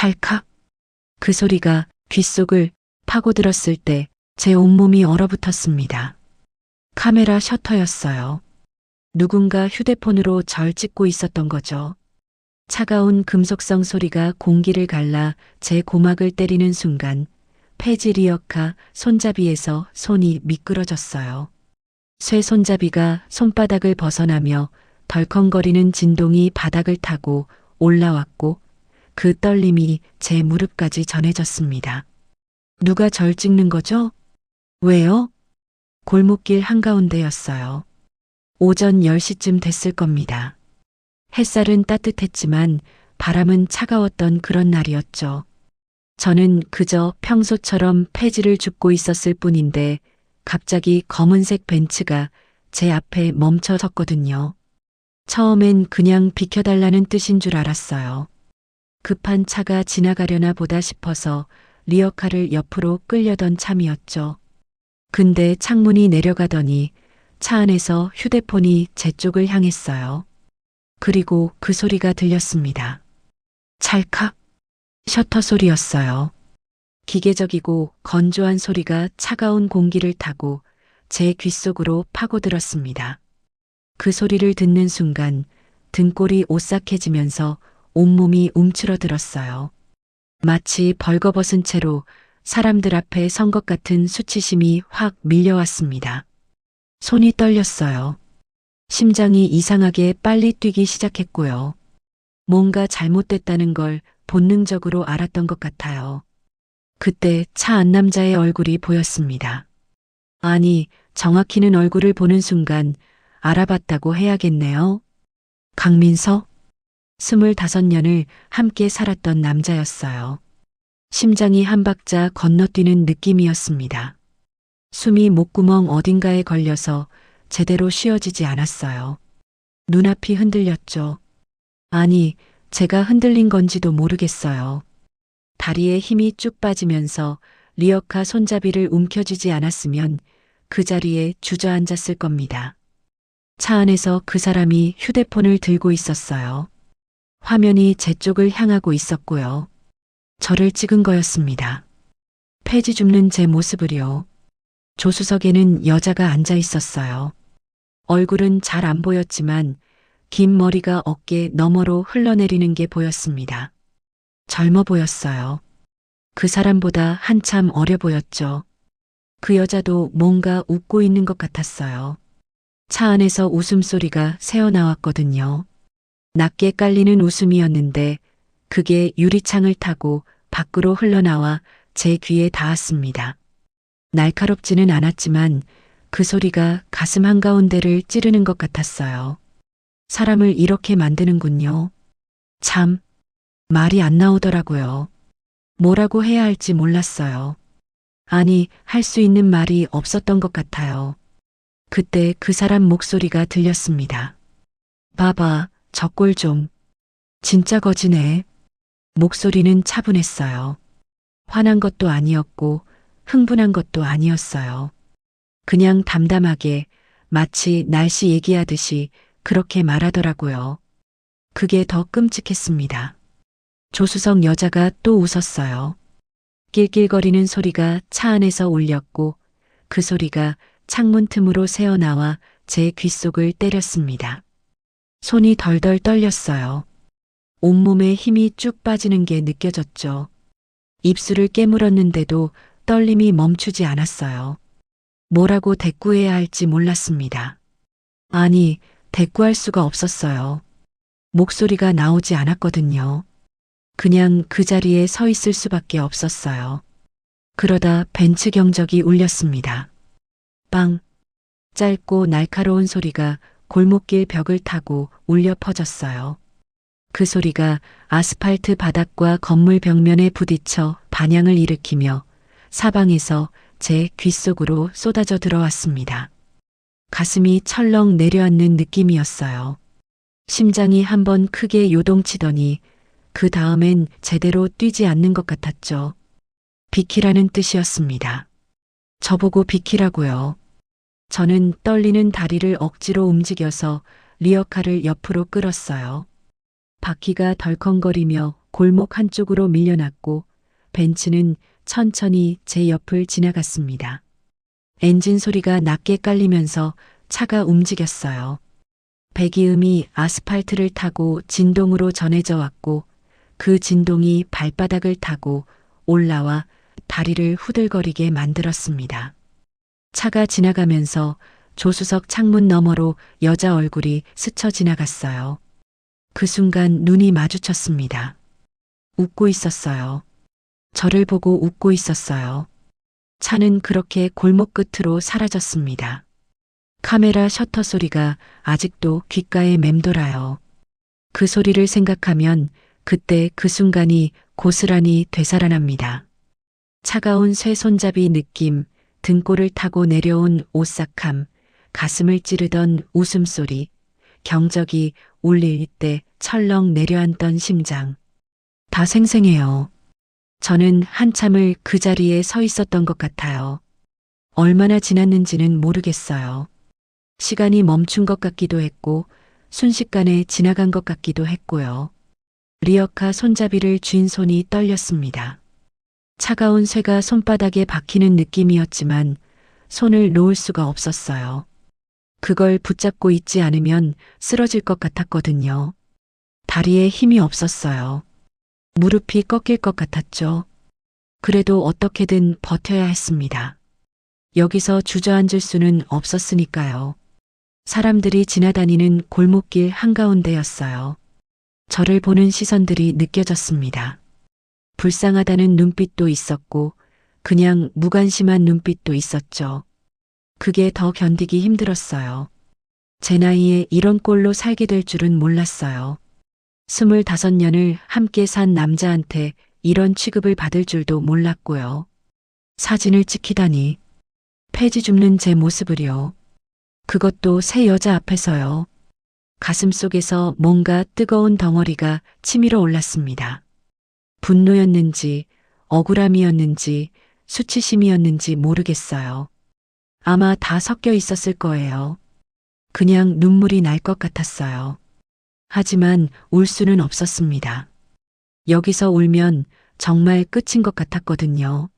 찰칵. 그 소리가 귓속을 파고들었을 때 제 온몸이 얼어붙었습니다. 카메라 셔터였어요. 누군가 휴대폰으로 절 찍고 있었던 거죠. 차가운 금속성 소리가 공기를 갈라 제 고막을 때리는 순간 폐지 리어카 손잡이에서 손이 미끄러졌어요. 쇠 손잡이가 손바닥을 벗어나며 덜컹거리는 진동이 바닥을 타고 올라왔고 그 떨림이 제 무릎까지 전해졌습니다. 누가 절 찍는 거죠? 왜요? 골목길 한가운데였어요. 오전 10시쯤 됐을 겁니다. 햇살은 따뜻했지만 바람은 차가웠던 그런 날이었죠. 저는 그저 평소처럼 폐지를 줍고 있었을 뿐인데 갑자기 검은색 벤츠가 제 앞에 멈춰 섰거든요. 처음엔 그냥 비켜달라는 뜻인 줄 알았어요. 급한 차가 지나가려나 보다 싶어서 리어카를 옆으로 끌려던 참이었죠. 근데 창문이 내려가더니 차 안에서 휴대폰이 제 쪽을 향했어요. 그리고 그 소리가 들렸습니다. 찰칵. 셔터 소리였어요. 기계적이고 건조한 소리가 차가운 공기를 타고 제 귓속으로 파고들었습니다. 그 소리를 듣는 순간 등골이 오싹해지면서 온몸이 움츠러들었어요. 마치 벌거벗은 채로 사람들 앞에 선 것 같은 수치심이 확 밀려왔습니다. 손이 떨렸어요. 심장이 이상하게 빨리 뛰기 시작했고요. 뭔가 잘못됐다는 걸 본능적으로 알았던 것 같아요. 그때 차 안 남자의 얼굴이 보였습니다. 아니, 정확히는 얼굴을 보는 순간 알아봤다고 해야겠네요. 강민서? 25년을 함께 살았던 남자였어요. 심장이 한 박자 건너뛰는 느낌이었습니다. 숨이 목구멍 어딘가에 걸려서 제대로 쉬어지지 않았어요. 눈앞이 흔들렸죠. 아니, 제가 흔들린 건지도 모르겠어요. 다리에 힘이 쭉 빠지면서 리어카 손잡이를 움켜쥐지 않았으면 그 자리에 주저앉았을 겁니다. 차 안에서 그 사람이 휴대폰을 들고 있었어요. 화면이 제 쪽을 향하고 있었고요. 저를 찍은 거였습니다. 폐지 줍는 제 모습을요. 조수석에는 여자가 앉아 있었어요. 얼굴은 잘 안 보였지만 긴 머리가 어깨 너머로 흘러내리는 게 보였습니다. 젊어 보였어요. 그 사람보다 한참 어려 보였죠. 그 여자도 뭔가 웃고 있는 것 같았어요. 차 안에서 웃음소리가 새어나왔거든요. 낮게 깔리는 웃음이었는데 그게 유리창을 타고 밖으로 흘러나와 제 귀에 닿았습니다. 날카롭지는 않았지만 그 소리가 가슴 한가운데를 찌르는 것 같았어요. 사람을 이렇게 만드는군요. 참, 말이 안 나오더라고요. 뭐라고 해야 할지 몰랐어요. 아니, 할 수 있는 말이 없었던 것 같아요. 그때 그 사람 목소리가 들렸습니다. 봐봐, 저 꼴 좀. 진짜 거지네. 목소리는 차분했어요. 화난 것도 아니었고 흥분한 것도 아니었어요. 그냥 담담하게 마치 날씨 얘기하듯이 그렇게 말하더라고요. 그게 더 끔찍했습니다. 조수석 여자가 또 웃었어요. 낄낄거리는 소리가 차 안에서 울렸고 그 소리가 창문 틈으로 새어나와 제 귓속을 때렸습니다. 손이 덜덜 떨렸어요. 온몸에 힘이 쭉 빠지는 게 느껴졌죠. 입술을 깨물었는데도 떨림이 멈추지 않았어요. 뭐라고 대꾸해야 할지 몰랐습니다. 아니, 대꾸할 수가 없었어요. 목소리가 나오지 않았거든요. 그냥 그 자리에 서 있을 수밖에 없었어요. 그러다 벤츠 경적이 울렸습니다. 빵! 짧고 날카로운 소리가 골목길 벽을 타고 울려 퍼졌어요. 그 소리가 아스팔트 바닥과 건물 벽면에 부딪혀 반향을 일으키며 사방에서 제 귓속으로 쏟아져 들어왔습니다. 가슴이 철렁 내려앉는 느낌이었어요. 심장이 한번 크게 요동치더니 그 다음엔 제대로 뛰지 않는 것 같았죠. 비키라는 뜻이었습니다. 저보고 비키라고요. 저는 떨리는 다리를 억지로 움직여서 리어카를 옆으로 끌었어요. 바퀴가 덜컹거리며 골목 한쪽으로 밀려났고 벤츠는 천천히 제 옆을 지나갔습니다. 엔진 소리가 낮게 깔리면서 차가 움직였어요. 배기음이 아스팔트를 타고 진동으로 전해져 왔고 그 진동이 발바닥을 타고 올라와 다리를 후들거리게 만들었습니다. 차가 지나가면서 조수석 창문 너머로 여자 얼굴이 스쳐 지나갔어요. 그 순간 눈이 마주쳤습니다. 웃고 있었어요. 저를 보고 웃고 있었어요. 차는 그렇게 골목 끝으로 사라졌습니다. 카메라 셔터 소리가 아직도 귓가에 맴돌아요. 그 소리를 생각하면 그때 그 순간이 고스란히 되살아납니다. 차가운 쇠 손잡이 느낌, 등골을 타고 내려온 오싹함, 가슴을 찌르던 웃음소리, 경적이 울릴 때 철렁 내려앉던 심장. 다 생생해요. 저는 한참을 그 자리에 서 있었던 것 같아요. 얼마나 지났는지는 모르겠어요. 시간이 멈춘 것 같기도 했고 순식간에 지나간 것 같기도 했고요. 리어카 손잡이를 쥔 손이 떨렸습니다. 차가운 쇠가 손바닥에 박히는 느낌이었지만 손을 놓을 수가 없었어요. 그걸 붙잡고 있지 않으면 쓰러질 것 같았거든요. 다리에 힘이 없었어요. 무릎이 꺾일 것 같았죠. 그래도 어떻게든 버텨야 했습니다. 여기서 주저앉을 수는 없었으니까요. 사람들이 지나다니는 골목길 한가운데였어요. 저를 보는 시선들이 느껴졌습니다. 불쌍하다는 눈빛도 있었고 그냥 무관심한 눈빛도 있었죠. 그게 더 견디기 힘들었어요. 제 나이에 이런 꼴로 살게 될 줄은 몰랐어요. 25년을 함께 산 남자한테 이런 취급을 받을 줄도 몰랐고요. 사진을 찍히다니. 폐지 줍는 제 모습을요. 그것도 새 여자 앞에서요. 가슴속에서 뭔가 뜨거운 덩어리가 치밀어 올랐습니다. 분노였는지 억울함이었는지 수치심이었는지 모르겠어요. 아마 다 섞여 있었을 거예요. 그냥 눈물이 날 것 같았어요. 하지만 울 수는 없었습니다. 여기서 울면 정말 끝인 것 같았거든요.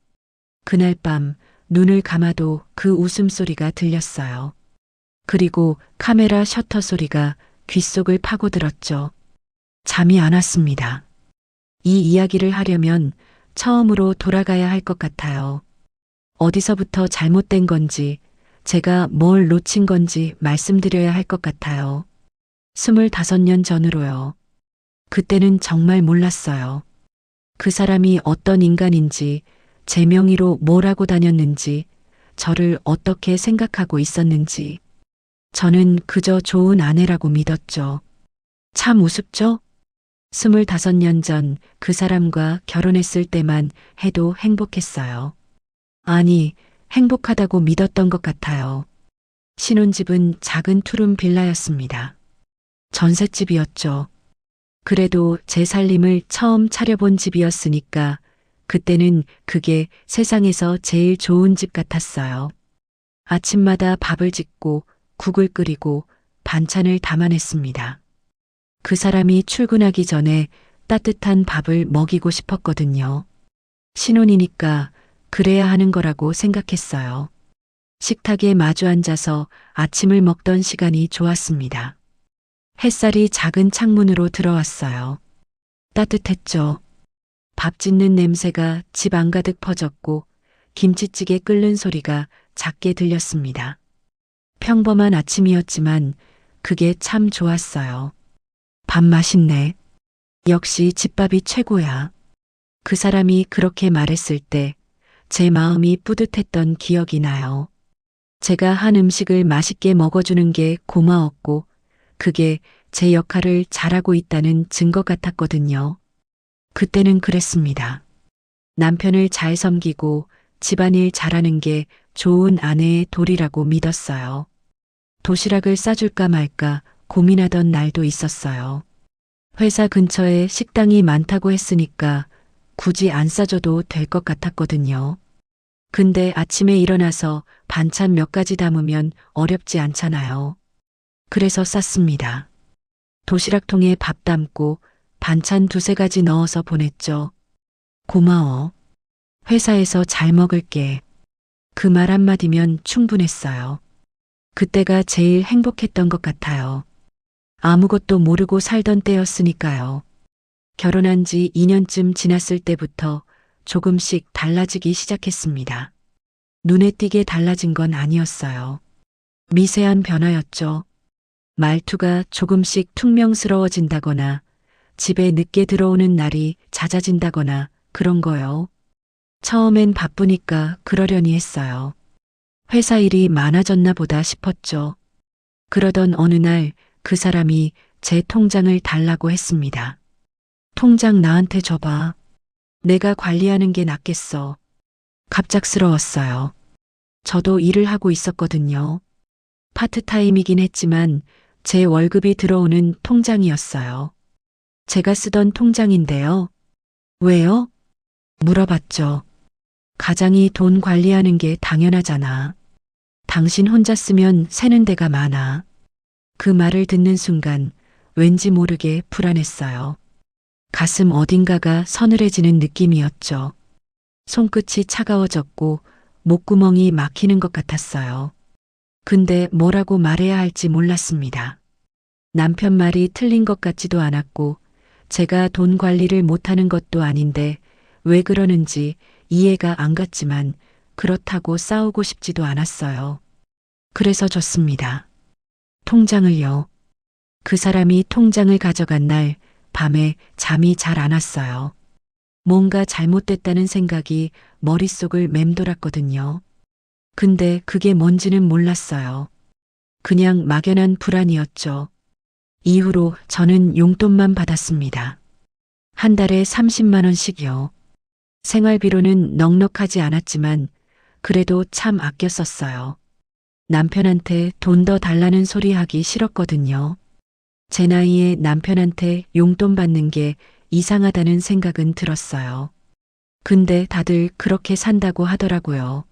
그날 밤 눈을 감아도 그 웃음소리가 들렸어요. 그리고 카메라 셔터 소리가 귓속을 파고들었죠. 잠이 안 왔습니다. 이 이야기를 하려면 처음으로 돌아가야 할 것 같아요. 어디서부터 잘못된 건지, 제가 뭘 놓친 건지 말씀드려야 할 것 같아요. 25년 전으로요. 그때는 정말 몰랐어요. 그 사람이 어떤 인간인지, 제 명의로 뭘 하고 다녔는지, 저를 어떻게 생각하고 있었는지. 저는 그저 좋은 아내라고 믿었죠. 참 우습죠? 25년 전 그 사람과 결혼했을 때만 해도 행복했어요. 아니, 행복하다고 믿었던 것 같아요. 신혼집은 작은 투룸 빌라였습니다. 전셋집이었죠. 그래도 제 살림을 처음 차려본 집이었으니까 그때는 그게 세상에서 제일 좋은 집 같았어요. 아침마다 밥을 짓고 국을 끓이고 반찬을 담아냈습니다. 그 사람이 출근하기 전에 따뜻한 밥을 먹이고 싶었거든요. 신혼이니까 그래야 하는 거라고 생각했어요. 식탁에 마주 앉아서 아침을 먹던 시간이 좋았습니다. 햇살이 작은 창문으로 들어왔어요. 따뜻했죠. 밥 짓는 냄새가 집 안가득 퍼졌고 김치찌개 끓는 소리가 작게 들렸습니다. 평범한 아침이었지만 그게 참 좋았어요. 밥 맛있네. 역시 집밥이 최고야. 그 사람이 그렇게 말했을 때 제 마음이 뿌듯했던 기억이 나요. 제가 한 음식을 맛있게 먹어주는 게 고마웠고 그게 제 역할을 잘하고 있다는 증거 같았거든요. 그때는 그랬습니다. 남편을 잘 섬기고 집안일 잘하는 게 좋은 아내의 도리라고 믿었어요. 도시락을 싸줄까 말까 고민하던 날도 있었어요. 회사 근처에 식당이 많다고 했으니까 굳이 안 싸줘도 될 것 같았거든요. 근데 아침에 일어나서 반찬 몇 가지 담으면 어렵지 않잖아요. 그래서 쌌습니다. 도시락통에 밥 담고 반찬 두세 가지 넣어서 보냈죠. 고마워. 회사에서 잘 먹을게. 그 말 한마디면 충분했어요. 그때가 제일 행복했던 것 같아요. 아무것도 모르고 살던 때였으니까요. 결혼한 지 2년쯤 지났을 때부터 조금씩 달라지기 시작했습니다. 눈에 띄게 달라진 건 아니었어요. 미세한 변화였죠. 말투가 조금씩 퉁명스러워진다거나 집에 늦게 들어오는 날이 잦아진다거나 그런 거요. 처음엔 바쁘니까 그러려니 했어요. 회사 일이 많아졌나 보다 싶었죠. 그러던 어느 날 그 사람이 제 통장을 달라고 했습니다. 통장 나한테 줘봐. 내가 관리하는 게 낫겠어. 갑작스러웠어요. 저도 일을 하고 있었거든요. 파트타임이긴 했지만 제 월급이 들어오는 통장이었어요. 제가 쓰던 통장인데요. 왜요? 물어봤죠. 가장이 돈 관리하는 게 당연하잖아. 당신 혼자 쓰면 새는 데가 많아. 그 말을 듣는 순간 왠지 모르게 불안했어요. 가슴 어딘가가 서늘해지는 느낌이었죠. 손끝이 차가워졌고 목구멍이 막히는 것 같았어요. 근데 뭐라고 말해야 할지 몰랐습니다. 남편 말이 틀린 것 같지도 않았고 제가 돈 관리를 못하는 것도 아닌데 왜 그러는지 이해가 안 갔지만 그렇다고 싸우고 싶지도 않았어요. 그래서 줬습니다. 통장을요. 그 사람이 통장을 가져간 날 밤에 잠이 잘 안 왔어요. 뭔가 잘못됐다는 생각이 머릿속을 맴돌았거든요. 근데 그게 뭔지는 몰랐어요. 그냥 막연한 불안이었죠. 이후로 저는 용돈만 받았습니다. 한 달에 30만 원씩이요. 생활비로는 넉넉하지 않았지만 그래도 참 아껴 썼어요. 남편한테 돈 더 달라는 소리 하기 싫었거든요. 제 나이에 남편한테 용돈 받는 게 이상하다는 생각은 들었어요. 근데 다들 그렇게 산다고 하더라고요.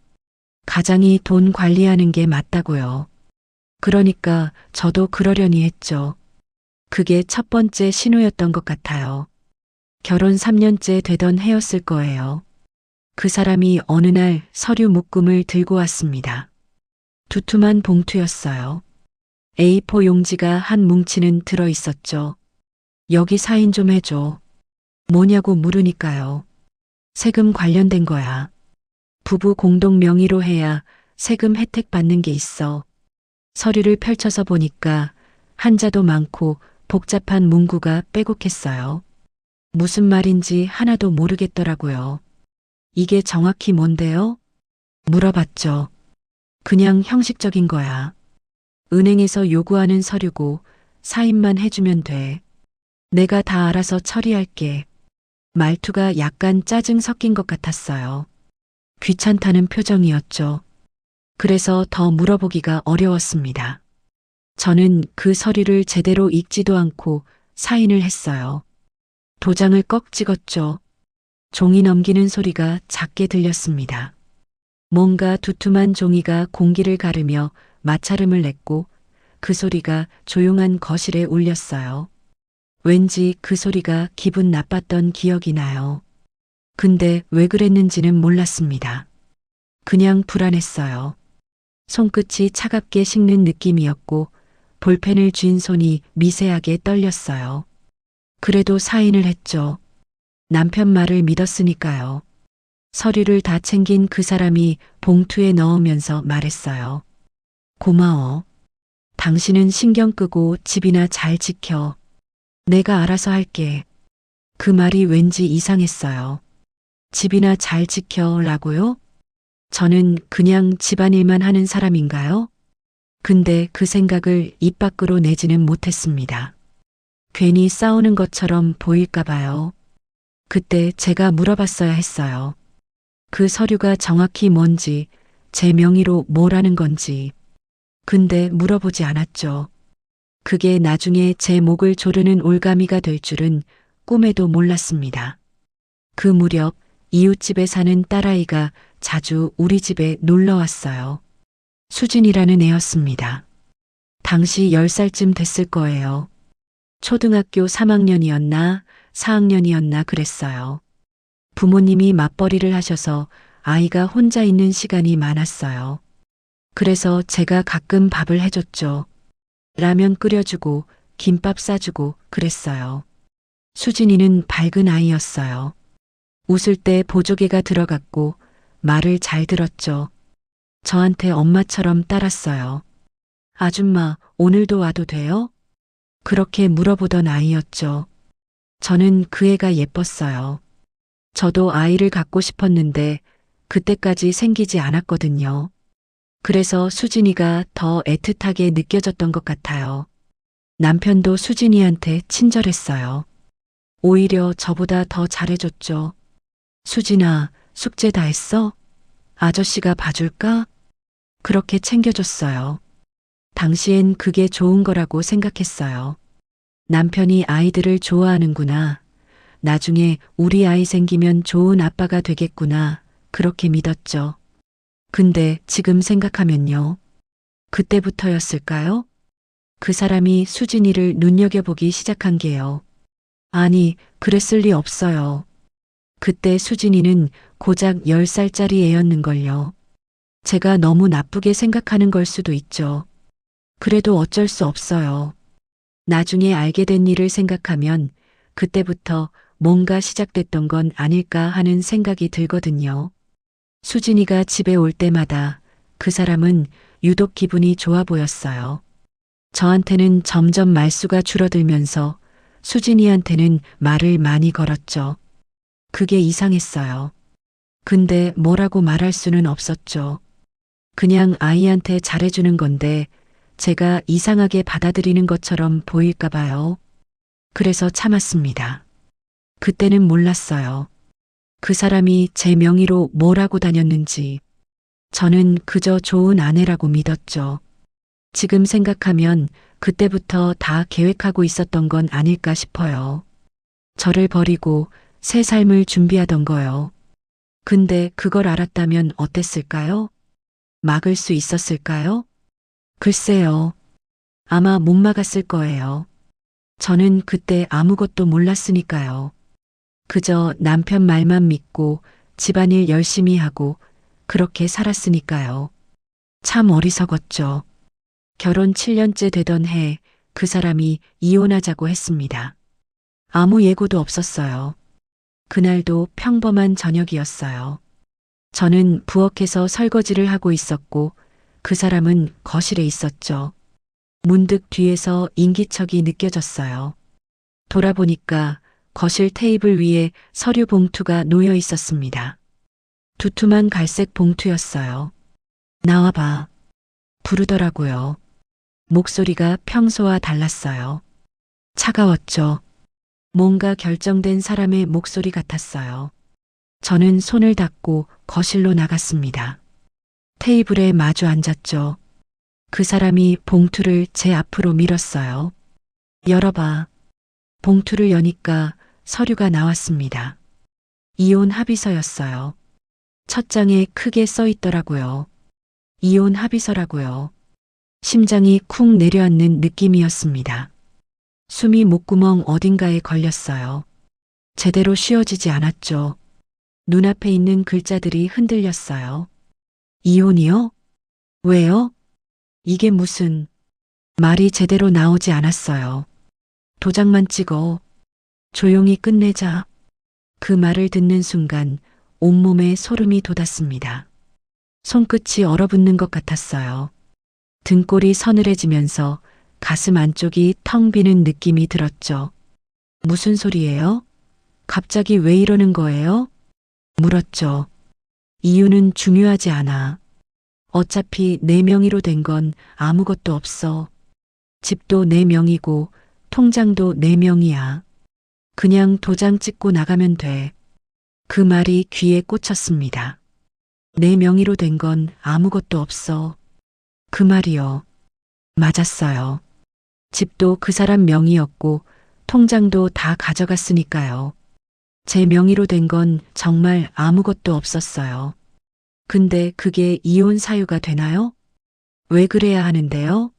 가장이 돈 관리하는 게 맞다고요. 그러니까 저도 그러려니 했죠. 그게 첫 번째 신호였던 것 같아요. 결혼 3년째 되던 해였을 거예요. 그 사람이 어느 날 서류 묶음을 들고 왔습니다. 두툼한 봉투였어요. A4 용지가 한 뭉치는 들어 있었죠. 여기 사인 좀 해줘. 뭐냐고 물으니까요. 세금 관련된 거야. 부부 공동 명의로 해야 세금 혜택 받는 게 있어. 서류를 펼쳐서 보니까 한자도 많고 복잡한 문구가 빼곡했어요. 무슨 말인지 하나도 모르겠더라고요. 이게 정확히 뭔데요? 물어봤죠. 그냥 형식적인 거야. 은행에서 요구하는 서류고 사인만 해주면 돼. 내가 다 알아서 처리할게. 말투가 약간 짜증 섞인 것 같았어요. 귀찮다는 표정이었죠. 그래서 더 물어보기가 어려웠습니다. 저는 그 서류를 제대로 읽지도 않고 사인을 했어요. 도장을 꺽 찍었죠. 종이 넘기는 소리가 작게 들렸습니다. 뭔가 두툼한 종이가 공기를 가르며 마찰음을 냈고 그 소리가 조용한 거실에 울렸어요. 왠지 그 소리가 기분 나빴던 기억이 나요. 근데 왜 그랬는지는 몰랐습니다. 그냥 불안했어요. 손끝이 차갑게 식는 느낌이었고 볼펜을 쥔 손이 미세하게 떨렸어요. 그래도 사인을 했죠. 남편 말을 믿었으니까요. 서류를 다 챙긴 그 사람이 봉투에 넣으면서 말했어요. 고마워. 당신은 신경 끄고 집이나 잘 지켜. 내가 알아서 할게. 그 말이 왠지 이상했어요. 집이나 잘 지켜라고요? 저는 그냥 집안일만 하는 사람인가요? 근데 그 생각을 입 밖으로 내지는 못했습니다. 괜히 싸우는 것처럼 보일까 봐요. 그때 제가 물어봤어야 했어요. 그 서류가 정확히 뭔지, 제 명의로 뭐라는 건지. 근데 물어보지 않았죠. 그게 나중에 제 목을 조르는 올가미가 될 줄은 꿈에도 몰랐습니다. 그 무렵 이웃집에 사는 딸아이가 자주 우리 집에 놀러 왔어요. 수진이라는 애였습니다. 당시 10살쯤 됐을 거예요. 초등학교 3학년이었나 4학년이었나 그랬어요. 부모님이 맞벌이를 하셔서 아이가 혼자 있는 시간이 많았어요. 그래서 제가 가끔 밥을 해줬죠. 라면 끓여주고 김밥 싸주고 그랬어요. 수진이는 밝은 아이였어요. 웃을 때 보조개가 들어갔고 말을 잘 들었죠. 저한테 엄마처럼 따랐어요. 아줌마, 오늘도 와도 돼요? 그렇게 물어보던 아이였죠. 저는 그 애가 예뻤어요. 저도 아이를 갖고 싶었는데 그때까지 생기지 않았거든요. 그래서 수진이가 더 애틋하게 느껴졌던 것 같아요. 남편도 수진이한테 친절했어요. 오히려 저보다 더 잘해줬죠. 수진아, 숙제 다 했어? 아저씨가 봐줄까? 그렇게 챙겨줬어요. 당시엔 그게 좋은 거라고 생각했어요. 남편이 아이들을 좋아하는구나. 나중에 우리 아이 생기면 좋은 아빠가 되겠구나. 그렇게 믿었죠. 근데 지금 생각하면요. 그때부터였을까요? 그 사람이 수진이를 눈여겨보기 시작한 게요. 아니, 그랬을 리 없어요. 그때 수진이는 고작 10살짜리 애였는걸요. 제가 너무 나쁘게 생각하는 걸 수도 있죠. 그래도 어쩔 수 없어요. 나중에 알게 된 일을 생각하면 그때부터 뭔가 시작됐던 건 아닐까 하는 생각이 들거든요. 수진이가 집에 올 때마다 그 사람은 유독 기분이 좋아 보였어요. 저한테는 점점 말수가 줄어들면서 수진이한테는 말을 많이 걸었죠. 그게 이상했어요. 근데 뭐라고 말할 수는 없었죠. 그냥 아이한테 잘해주는 건데 제가 이상하게 받아들이는 것처럼 보일까 봐요. 그래서 참았습니다. 그때는 몰랐어요. 그 사람이 제 명의로 뭘 하고 다녔는지. 저는 그저 좋은 아내라고 믿었죠. 지금 생각하면 그때부터 다 계획하고 있었던 건 아닐까 싶어요. 저를 버리고 새 삶을 준비하던 거요. 근데 그걸 알았다면 어땠을까요? 막을 수 있었을까요? 글쎄요. 아마 못 막았을 거예요. 저는 그때 아무것도 몰랐으니까요. 그저 남편 말만 믿고 집안일 열심히 하고 그렇게 살았으니까요. 참 어리석었죠. 결혼 7년째 되던 해 그 사람이 이혼하자고 했습니다. 아무 예고도 없었어요. 그날도 평범한 저녁이었어요. 저는 부엌에서 설거지를 하고 있었고 그 사람은 거실에 있었죠. 문득 뒤에서 인기척이 느껴졌어요. 돌아보니까 거실 테이블 위에 서류 봉투가 놓여 있었습니다. 두툼한 갈색 봉투였어요. 나와봐. 부르더라고요. 목소리가 평소와 달랐어요. 차가웠죠. 뭔가 결정된 사람의 목소리 같았어요. 저는 손을 닫고 거실로 나갔습니다. 테이블에 마주 앉았죠. 그 사람이 봉투를 제 앞으로 밀었어요. 열어봐. 봉투를 여니까 서류가 나왔습니다. 이혼 합의서였어요. 첫 장에 크게 써 있더라고요. 이혼 합의서라고요. 심장이 쿵 내려앉는 느낌이었습니다. 숨이 목구멍 어딘가에 걸렸어요. 제대로 쉬어지지 않았죠. 눈앞에 있는 글자들이 흔들렸어요. 이혼이요? 왜요? 이게 무슨... 말이 제대로 나오지 않았어요. 도장만 찍어. 조용히 끝내자. 그 말을 듣는 순간 온몸에 소름이 돋았습니다. 손끝이 얼어붙는 것 같았어요. 등골이 서늘해지면서 가슴 안쪽이 텅 비는 느낌이 들었죠. 무슨 소리예요? 갑자기 왜 이러는 거예요? 물었죠. 이유는 중요하지 않아. 어차피 내 명의로 된 건 아무것도 없어. 집도 내 명의고 통장도 내 명의야. 그냥 도장 찍고 나가면 돼. 그 말이 귀에 꽂혔습니다. 내 명의로 된 건 아무것도 없어. 그 말이요. 맞았어요. 집도 그 사람 명의였고 통장도 다 가져갔으니까요. 제 명의로 된 건 정말 아무것도 없었어요. 근데 그게 이혼 사유가 되나요? 왜 그래야 하는데요?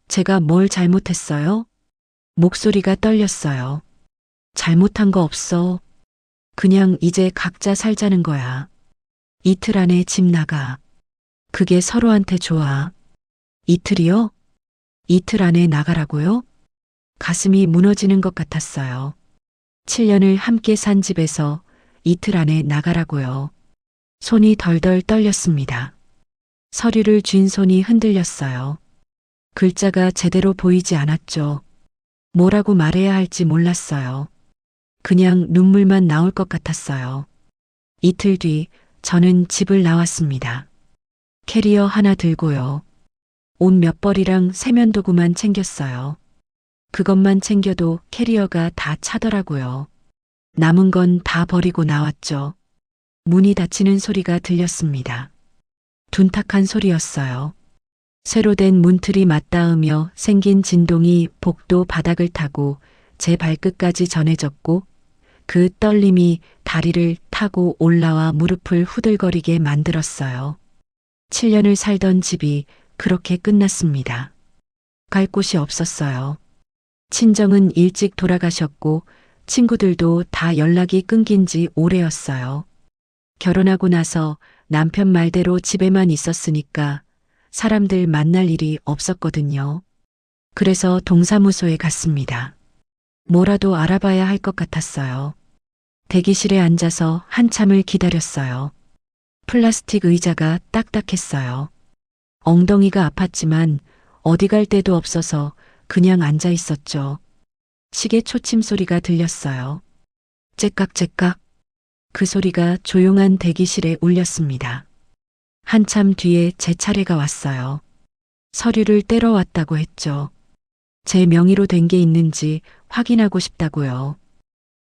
제가 뭘 잘못했어요? 목소리가 떨렸어요. 잘못한 거 없어. 그냥 이제 각자 살자는 거야. 이틀 안에 집 나가. 그게 서로한테 좋아. 이틀이요? 이틀 안에 나가라고요? 가슴이 무너지는 것 같았어요. 7년을 함께 산 집에서 이틀 안에 나가라고요. 손이 덜덜 떨렸습니다. 서류를 쥔 손이 흔들렸어요. 글자가 제대로 보이지 않았죠. 뭐라고 말해야 할지 몰랐어요. 그냥 눈물만 나올 것 같았어요. 이틀 뒤 저는 집을 나왔습니다. 캐리어 하나 들고요. 옷 몇 벌이랑 세면도구만 챙겼어요. 그것만 챙겨도 캐리어가 다 차더라고요. 남은 건 다 버리고 나왔죠. 문이 닫히는 소리가 들렸습니다. 둔탁한 소리였어요. 쇠로 된 문틀이 맞닿으며 생긴 진동이 복도 바닥을 타고 제 발끝까지 전해졌고 그 떨림이 다리를 타고 올라와 무릎을 후들거리게 만들었어요. 7년을 살던 집이 그렇게 끝났습니다. 갈 곳이 없었어요. 친정은 일찍 돌아가셨고 친구들도 다 연락이 끊긴 지 오래였어요. 결혼하고 나서 남편 말대로 집에만 있었으니까 사람들 만날 일이 없었거든요. 그래서 동사무소에 갔습니다. 뭐라도 알아봐야 할 것 같았어요. 대기실에 앉아서 한참을 기다렸어요. 플라스틱 의자가 딱딱했어요. 엉덩이가 아팠지만 어디 갈 데도 없어서 그냥 앉아 있었죠. 시계 초침 소리가 들렸어요. 째깍째깍. 그 소리가 조용한 대기실에 울렸습니다. 한참 뒤에 제 차례가 왔어요. 서류를 떼러 왔다고 했죠. 제 명의로 된 게 있는지 확인하고 싶다고요.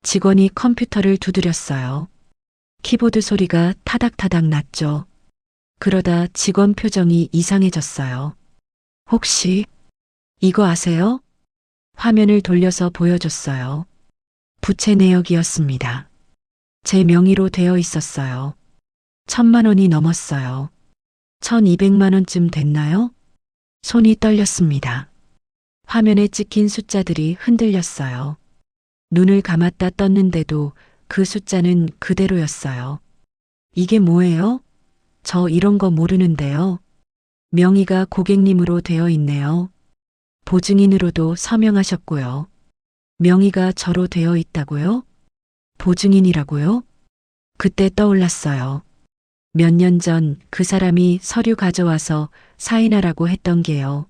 직원이 컴퓨터를 두드렸어요. 키보드 소리가 타닥타닥 났죠. 그러다 직원 표정이 이상해졌어요. 혹시 이거 아세요? 화면을 돌려서 보여줬어요. 부채 내역이었습니다. 제 명의로 되어 있었어요. 1,000만 원이 넘었어요. 1,200만 원쯤 됐나요? 손이 떨렸습니다. 화면에 찍힌 숫자들이 흔들렸어요. 눈을 감았다 떴는데도 그 숫자는 그대로였어요. 이게 뭐예요? 저 이런 거 모르는데요. 명의가 고객님으로 되어 있네요. 보증인으로도 서명하셨고요. 명의가 저로 되어 있다고요? 보증인이라고요? 그때 떠올랐어요. 몇 년 전 그 사람이 서류 가져와서 사인하라고 했던 게요.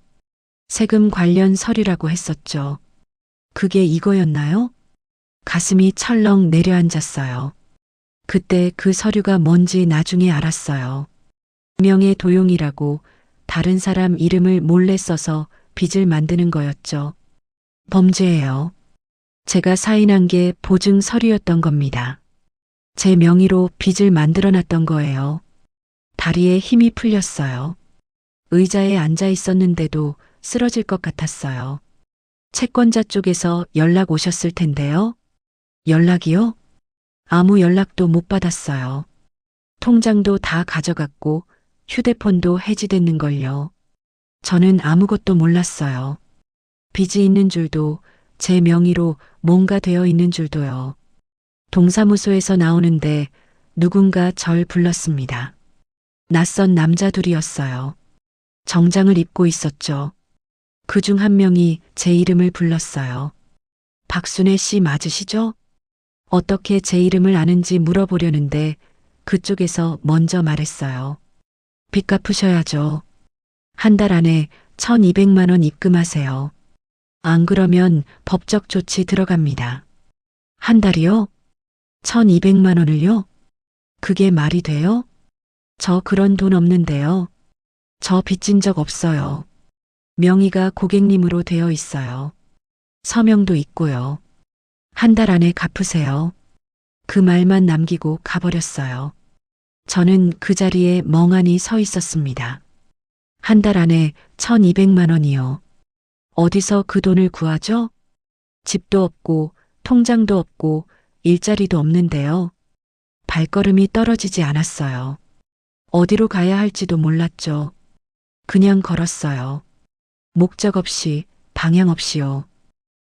세금 관련 서류라고 했었죠. 그게 이거였나요? 가슴이 철렁 내려앉았어요. 그때 그 서류가 뭔지 나중에 알았어요. 명의 도용이라고 다른 사람 이름을 몰래 써서 빚을 만드는 거였죠. 범죄예요. 제가 사인한 게 보증 서류였던 겁니다. 제 명의로 빚을 만들어 놨던 거예요. 다리에 힘이 풀렸어요. 의자에 앉아 있었는데도 쓰러질 것 같았어요. 채권자 쪽에서 연락 오셨을 텐데요. 연락이요? 아무 연락도 못 받았어요. 통장도 다 가져갔고 휴대폰도 해지됐는걸요. 저는 아무것도 몰랐어요. 빚이 있는 줄도 제 명의로 뭔가 되어 있는 줄도요. 동사무소에서 나오는데 누군가 절 불렀습니다. 낯선 남자 둘이었어요. 정장을 입고 있었죠. 그중 한 명이 제 이름을 불렀어요. 박순애 씨 맞으시죠? 어떻게 제 이름을 아는지 물어보려는데 그쪽에서 먼저 말했어요. 빚 갚으셔야죠. 한 달 안에 1,200만 원 입금하세요. 안 그러면 법적 조치 들어갑니다. 한 달이요? 1,200만 원을요? 그게 말이 돼요? 저 그런 돈 없는데요. 저 빚진 적 없어요. 명의가 고객님으로 되어 있어요. 서명도 있고요. 한 달 안에 갚으세요. 그 말만 남기고 가버렸어요. 저는 그 자리에 멍하니 서 있었습니다. 한 달 안에 1,200만 원이요. 어디서 그 돈을 구하죠? 집도 없고 통장도 없고 일자리도 없는데요. 발걸음이 떨어지지 않았어요. 어디로 가야 할지도 몰랐죠. 그냥 걸었어요. 목적 없이, 방향 없이요.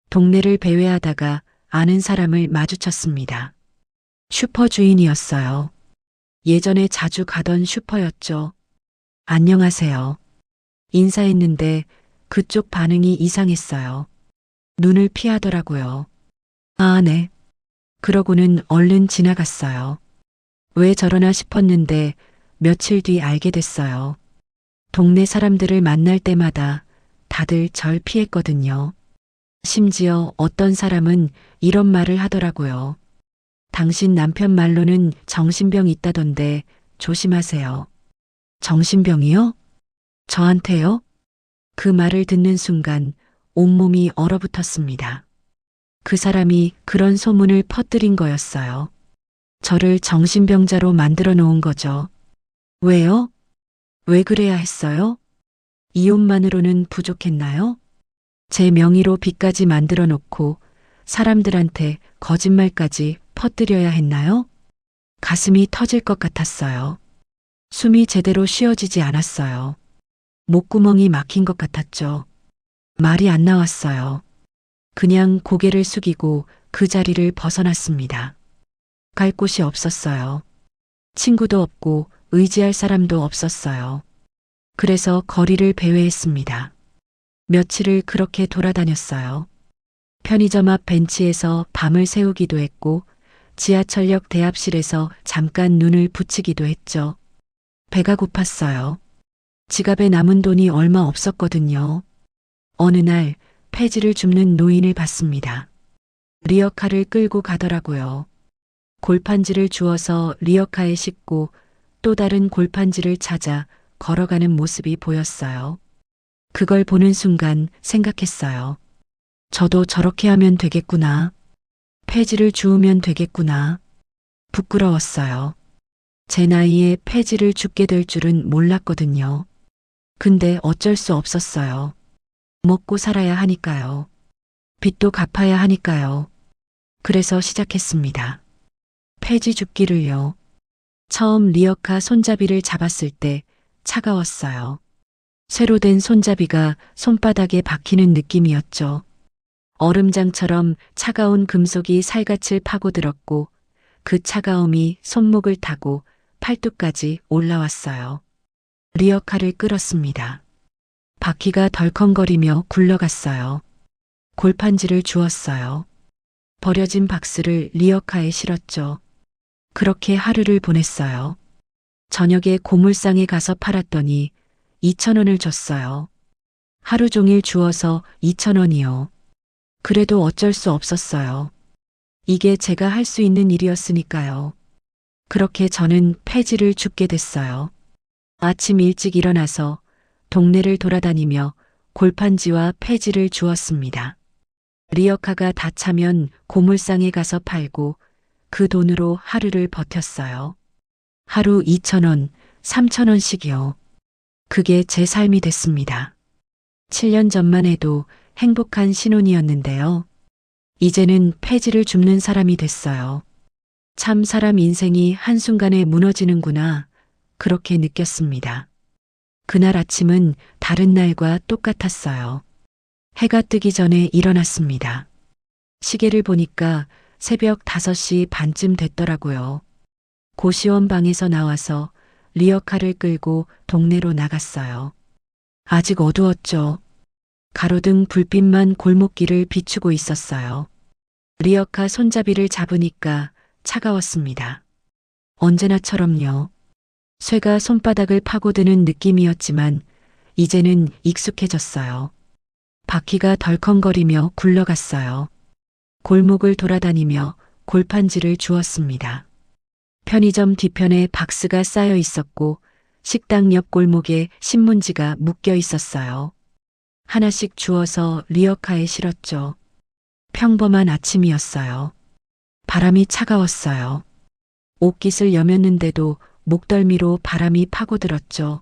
동네를 배회하다가 아는 사람을 마주쳤습니다. 슈퍼 주인이었어요. 예전에 자주 가던 슈퍼였죠. 안녕하세요. 인사했는데 그쪽 반응이 이상했어요. 눈을 피하더라고요. 아, 네. 그러고는 얼른 지나갔어요. 왜 저러나 싶었는데 며칠 뒤 알게 됐어요. 동네 사람들을 만날 때마다 다들 절 피했거든요. 심지어 어떤 사람은 이런 말을 하더라고요. 당신 남편 말로는 정신병 있다던데 조심하세요. 정신병이요? 저한테요? 그 말을 듣는 순간 온몸이 얼어붙었습니다. 그 사람이 그런 소문을 퍼뜨린 거였어요. 저를 정신병자로 만들어 놓은 거죠. 왜요? 왜 그래야 했어요? 이혼만으로는 부족했나요? 제 명의로 빚까지 만들어 놓고 사람들한테 거짓말까지 퍼뜨려야 했나요? 가슴이 터질 것 같았어요. 숨이 제대로 쉬어지지 않았어요. 목구멍이 막힌 것 같았죠. 말이 안 나왔어요. 그냥 고개를 숙이고 그 자리를 벗어났습니다. 갈 곳이 없었어요. 친구도 없고 의지할 사람도 없었어요. 그래서 거리를 배회했습니다. 며칠을 그렇게 돌아다녔어요. 편의점 앞 벤치에서 밤을 새우기도 했고 지하철역 대합실에서 잠깐 눈을 붙이기도 했죠. 배가 고팠어요. 지갑에 남은 돈이 얼마 없었거든요. 어느 날 폐지를 줍는 노인을 봤습니다. 리어카를 끌고 가더라고요. 골판지를 주워서 리어카에 싣고 또 다른 골판지를 찾아 걸어가는 모습이 보였어요. 그걸 보는 순간 생각했어요. 저도 저렇게 하면 되겠구나. 폐지를 주우면 되겠구나. 부끄러웠어요. 제 나이에 폐지를 줍게 될 줄은 몰랐거든요. 근데 어쩔 수 없었어요. 먹고 살아야 하니까요. 빚도 갚아야 하니까요. 그래서 시작했습니다. 폐지 줍기를요. 처음 리어카 손잡이를 잡았을 때 차가웠어요. 쇠로 된 손잡이가 손바닥에 박히는 느낌이었죠. 얼음장처럼 차가운 금속이 살갗을 파고들었고 그 차가움이 손목을 타고 팔뚝까지 올라왔어요. 리어카를 끌었습니다. 바퀴가 덜컹거리며 굴러갔어요. 골판지를 주었어요. 버려진 박스를 리어카에 실었죠. 그렇게 하루를 보냈어요. 저녁에 고물상에 가서 팔았더니 2,000원을 줬어요. 하루 종일 주워서 2,000원이요. 그래도 어쩔 수 없었어요. 이게 제가 할 수 있는 일이었으니까요. 그렇게 저는 폐지를 줍게 됐어요. 아침 일찍 일어나서 동네를 돌아다니며 골판지와 폐지를 주었습니다. 리어카가 다 차면 고물상에 가서 팔고 그 돈으로 하루를 버텼어요. 하루 2,000원, 3,000원씩이요. 그게 제 삶이 됐습니다. 7년 전만 해도 행복한 신혼이었는데요. 이제는 폐지를 줍는 사람이 됐어요. 참 사람 인생이 한순간에 무너지는구나. 그렇게 느꼈습니다. 그날 아침은 다른 날과 똑같았어요. 해가 뜨기 전에 일어났습니다. 시계를 보니까 새벽 5시 반쯤 됐더라고요. 고시원 방에서 나와서 리어카를 끌고 동네로 나갔어요. 아직 어두웠죠. 가로등 불빛만 골목길을 비추고 있었어요. 리어카 손잡이를 잡으니까 차가웠습니다. 언제나처럼요. 쇠가 손바닥을 파고드는 느낌이었지만 이제는 익숙해졌어요. 바퀴가 덜컹거리며 굴러갔어요. 골목을 돌아다니며 골판지를 주었습니다. 편의점 뒤편에 박스가 쌓여 있었고 식당 옆 골목에 신문지가 묶여 있었어요. 하나씩 주워서 리어카에 실었죠. 평범한 아침이었어요. 바람이 차가웠어요. 옷깃을 여몄는데도 목덜미로 바람이 파고들었죠.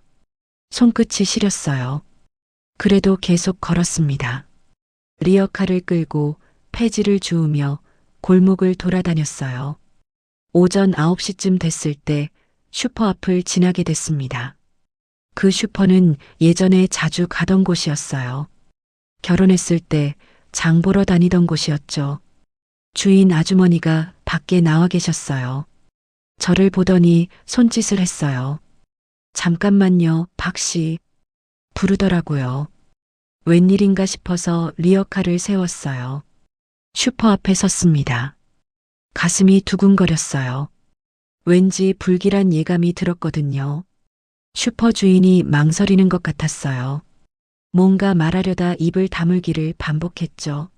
손끝이 시렸어요. 그래도 계속 걸었습니다. 리어카를 끌고 폐지를 주우며 골목을 돌아다녔어요. 오전 9시쯤 됐을 때 슈퍼 앞을 지나게 됐습니다. 그 슈퍼는 예전에 자주 가던 곳이었어요. 결혼했을 때 장 보러 다니던 곳이었죠. 주인 아주머니가 밖에 나와 계셨어요. 저를 보더니 손짓을 했어요. 잠깐만요, 박 씨. 부르더라고요. 웬일인가 싶어서 리어카를 세웠어요. 슈퍼 앞에 섰습니다. 가슴이 두근거렸어요. 왠지 불길한 예감이 들었거든요. 슈퍼 주인이 망설이는 것 같았어요. 뭔가 말하려다 입을 다물기를 반복했죠.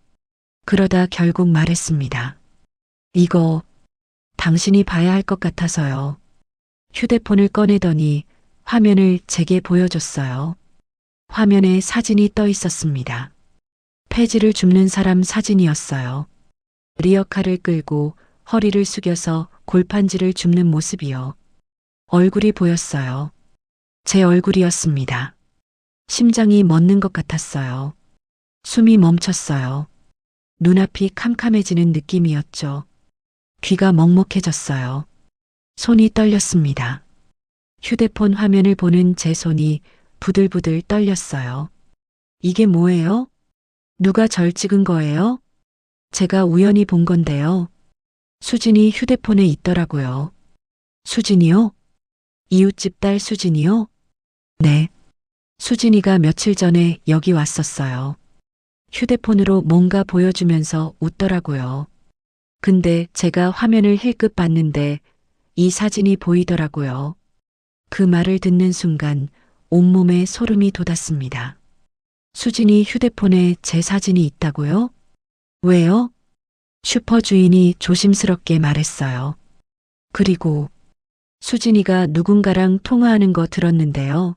그러다 결국 말했습니다. 이거 당신이 봐야 할 것 같아서요. 휴대폰을 꺼내더니 화면을 제게 보여줬어요. 화면에 사진이 떠 있었습니다. 폐지를 줍는 사람 사진이었어요. 리어카를 끌고 허리를 숙여서 골판지를 줍는 모습이요. 얼굴이 보였어요. 제 얼굴이었습니다. 심장이 멎는 것 같았어요. 숨이 멈췄어요. 눈앞이 캄캄해지는 느낌이었죠. 귀가 먹먹해졌어요. 손이 떨렸습니다. 휴대폰 화면을 보는 제 손이 부들부들 떨렸어요. 이게 뭐예요? 누가 절 찍은 거예요? 제가 우연히 본 건데요. 수진이 휴대폰에 있더라고요. 수진이요? 이웃집 딸 수진이요? 네. 수진이가 며칠 전에 여기 왔었어요. 휴대폰으로 뭔가 보여주면서 웃더라고요. 근데 제가 화면을 힐끗 봤는데 이 사진이 보이더라고요. 그 말을 듣는 순간 온몸에 소름이 돋았습니다. 수진이 휴대폰에 제 사진이 있다고요? 왜요? 슈퍼 주인이 조심스럽게 말했어요. 그리고 수진이가 누군가랑 통화하는 거 들었는데요.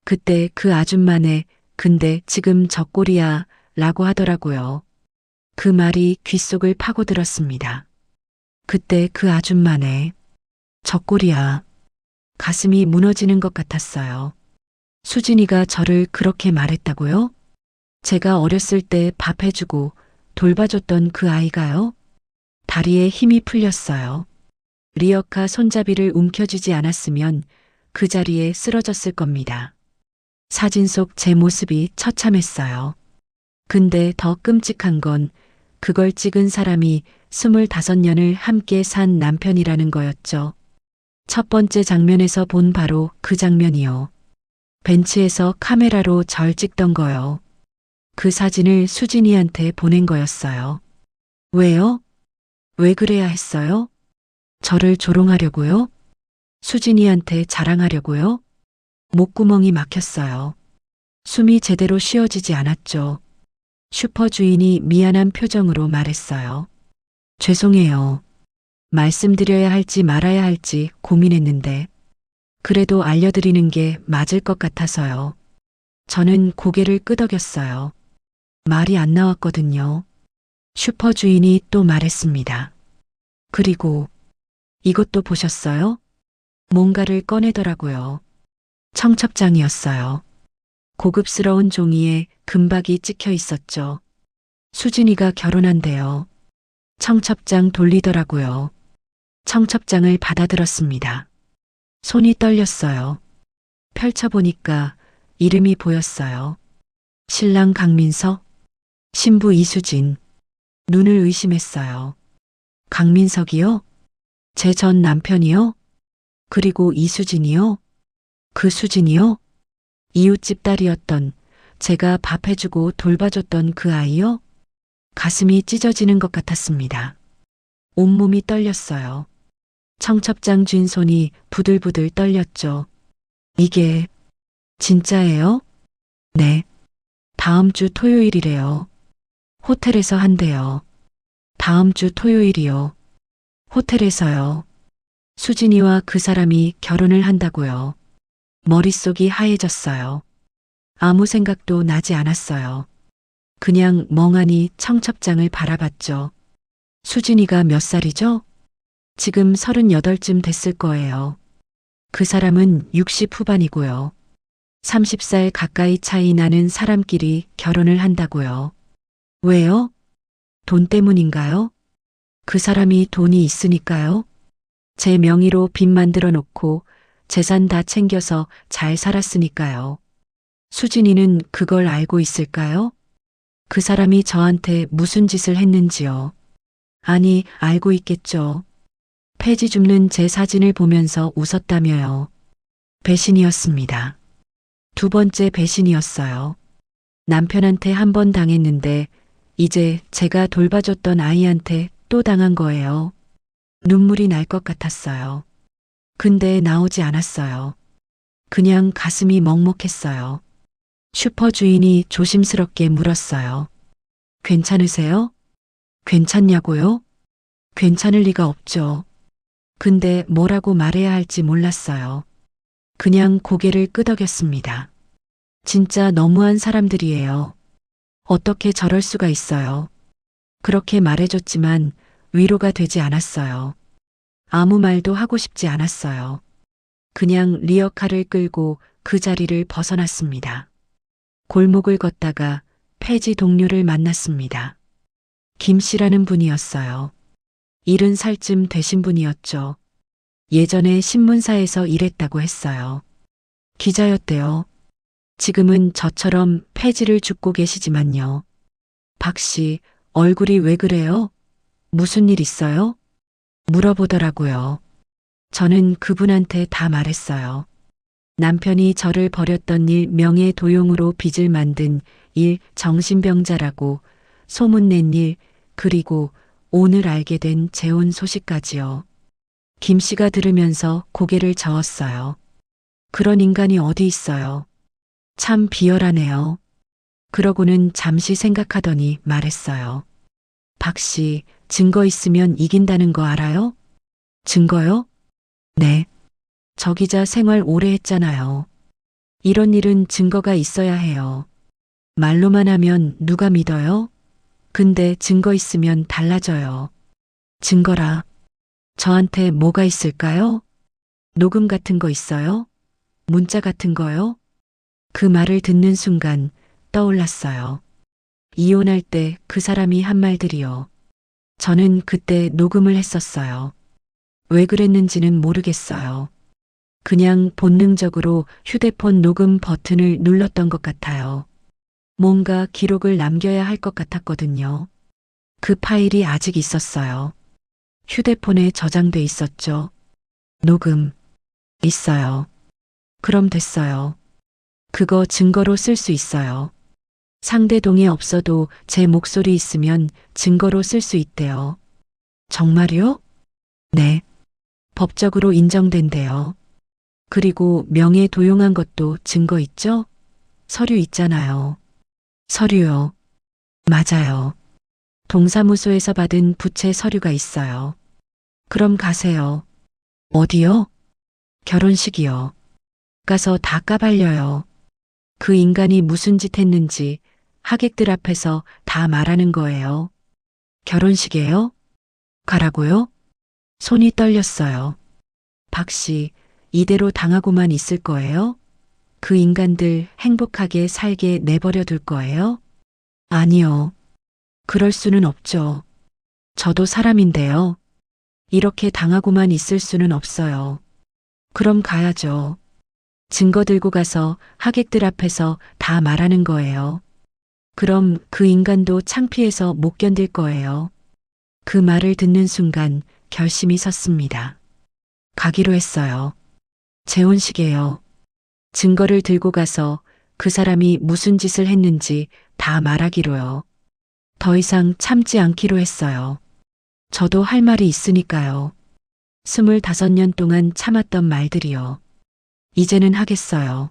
그때 그 아줌마네 근데 지금 저 꼴이야 라고 하더라고요. 그 말이 귓속을 파고들었습니다. 그때 그 아줌마네 저 꼴이야. 가슴이 무너지는 것 같았어요. 수진이가 저를 그렇게 말했다고요? 제가 어렸을 때 밥 해주고 돌봐줬던 그 아이가요? 다리에 힘이 풀렸어요. 리어카 손잡이를 움켜쥐지 않았으면 그 자리에 쓰러졌을 겁니다. 사진 속 제 모습이 처참했어요. 근데 더 끔찍한 건 그걸 찍은 사람이 25년을 함께 산 남편이라는 거였죠. 첫 번째 장면에서 본 바로 그 장면이요. 벤치에서 카메라로 절 찍던 거요. 그 사진을 수진이한테 보낸 거였어요. 왜요? 왜 그래야 했어요? 저를 조롱하려고요? 수진이한테 자랑하려고요? 목구멍이 막혔어요. 숨이 제대로 쉬어지지 않았죠. 슈퍼 주인이 미안한 표정으로 말했어요. 죄송해요. 말씀드려야 할지 말아야 할지 고민했는데 그래도 알려드리는 게 맞을 것 같아서요. 저는 고개를 끄덕였어요. 말이 안 나왔거든요. 슈퍼 주인이 또 말했습니다. 그리고 이것도 보셨어요? 뭔가를 꺼내더라고요. 청첩장이었어요. 고급스러운 종이에 금박이 찍혀 있었죠. 수진이가 결혼한대요. 청첩장 돌리더라고요. 청첩장을 받아들었습니다. 손이 떨렸어요. 펼쳐보니까 이름이 보였어요. 신랑 강민석, 신부 이수진. 눈을 의심했어요. 강민석이요? 제 전 남편이요? 그리고 이수진이요? 그 수진이요? 이웃집 딸이었던 제가 밥 해주고 돌봐줬던 그 아이요? 가슴이 찢어지는 것 같았습니다. 온몸이 떨렸어요. 청첩장 쥔 손이 부들부들 떨렸죠. 이게 진짜예요? 네. 다음 주 토요일이래요. 호텔에서 한대요. 다음 주 토요일이요. 호텔에서요. 수진이와 그 사람이 결혼을 한다고요. 머릿속이 하얘졌어요. 아무 생각도 나지 않았어요. 그냥 멍하니 청첩장을 바라봤죠. 수진이가 몇 살이죠? 지금 38쯤 됐을 거예요. 그 사람은 60 후반이고요. 30살 가까이 차이 나는 사람끼리 결혼을 한다고요. 왜요? 돈 때문인가요? 그 사람이 돈이 있으니까요? 제 명의로 빚 만들어 놓고 재산 다 챙겨서 잘 살았으니까요. 수진이는 그걸 알고 있을까요? 그 사람이 저한테 무슨 짓을 했는지요. 아니, 알고 있겠죠. 폐지 줍는 제 사진을 보면서 웃었다며요. 배신이었습니다. 두 번째 배신이었어요. 남편한테 한 번 당했는데 이제 제가 돌봐줬던 아이한테 또 당한 거예요. 눈물이 날 것 같았어요. 근데 나오지 않았어요. 그냥 가슴이 먹먹했어요. 슈퍼 주인이 조심스럽게 물었어요. 괜찮으세요? 괜찮냐고요? 괜찮을 리가 없죠. 근데 뭐라고 말해야 할지 몰랐어요. 그냥 고개를 끄덕였습니다. 진짜 너무한 사람들이에요. 어떻게 저럴 수가 있어요. 그렇게 말해줬지만 위로가 되지 않았어요. 아무 말도 하고 싶지 않았어요. 그냥 리어카를 끌고 그 자리를 벗어났습니다. 골목을 걷다가 폐지 동료를 만났습니다. 김 씨라는 분이었어요. 70살쯤 되신 분이었죠. 예전에 신문사에서 일했다고 했어요. 기자였대요. 지금은 저처럼 폐지를 줍고 계시지만요. 박 씨, 얼굴이 왜 그래요? 무슨 일 있어요? 물어보더라고요. 저는 그분한테 다 말했어요. 남편이 저를 버렸던 일 명예도용으로 빚을 만든 일 정신병자라고 소문낸 일 그리고 오늘 알게 된 재혼 소식까지요. 김 씨가 들으면서 고개를 저었어요. 그런 인간이 어디 있어요. 참 비열하네요. 그러고는 잠시 생각하더니 말했어요. 박 씨, 증거 있으면 이긴다는 거 알아요? 증거요? 네. 저 기자 생활 오래 했잖아요. 이런 일은 증거가 있어야 해요. 말로만 하면 누가 믿어요? 근데 증거 있으면 달라져요. 증거라. 저한테 뭐가 있을까요? 녹음 같은 거 있어요? 문자 같은 거요? 그 말을 듣는 순간 떠올랐어요. 이혼할 때 그 사람이 한 말들이요. 저는 그때 녹음을 했었어요. 왜 그랬는지는 모르겠어요. 그냥 본능적으로 휴대폰 녹음 버튼을 눌렀던 것 같아요. 뭔가 기록을 남겨야 할 것 같았거든요. 그 파일이 아직 있었어요. 휴대폰에 저장돼 있었죠. 녹음. 있어요. 그럼 됐어요. 그거 증거로 쓸 수 있어요. 상대 동의 없어도 제 목소리 있으면 증거로 쓸 수 있대요. 정말요? 네. 법적으로 인정된대요. 그리고 명예 도용한 것도 증거 있죠? 서류 있잖아요. 서류요. 맞아요. 동사무소에서 받은 부채 서류가 있어요. 그럼 가세요. 어디요? 결혼식이요. 가서 다 까발려요. 그 인간이 무슨 짓 했는지 하객들 앞에서 다 말하는 거예요. 결혼식이에요? 가라고요? 손이 떨렸어요. 박 씨, 이대로 당하고만 있을 거예요? 그 인간들 행복하게 살게 내버려 둘 거예요? 아니요. 그럴 수는 없죠. 저도 사람인데요. 이렇게 당하고만 있을 수는 없어요. 그럼 가야죠. 증거 들고 가서 하객들 앞에서 다 말하는 거예요. 그럼 그 인간도 창피해서 못 견딜 거예요. 그 말을 듣는 순간 결심이 섰습니다. 가기로 했어요. 재혼식이에요. 증거를 들고 가서 그 사람이 무슨 짓을 했는지 다 말하기로요. 더 이상 참지 않기로 했어요. 저도 할 말이 있으니까요. 25년 동안 참았던 말들이요. 이제는 하겠어요.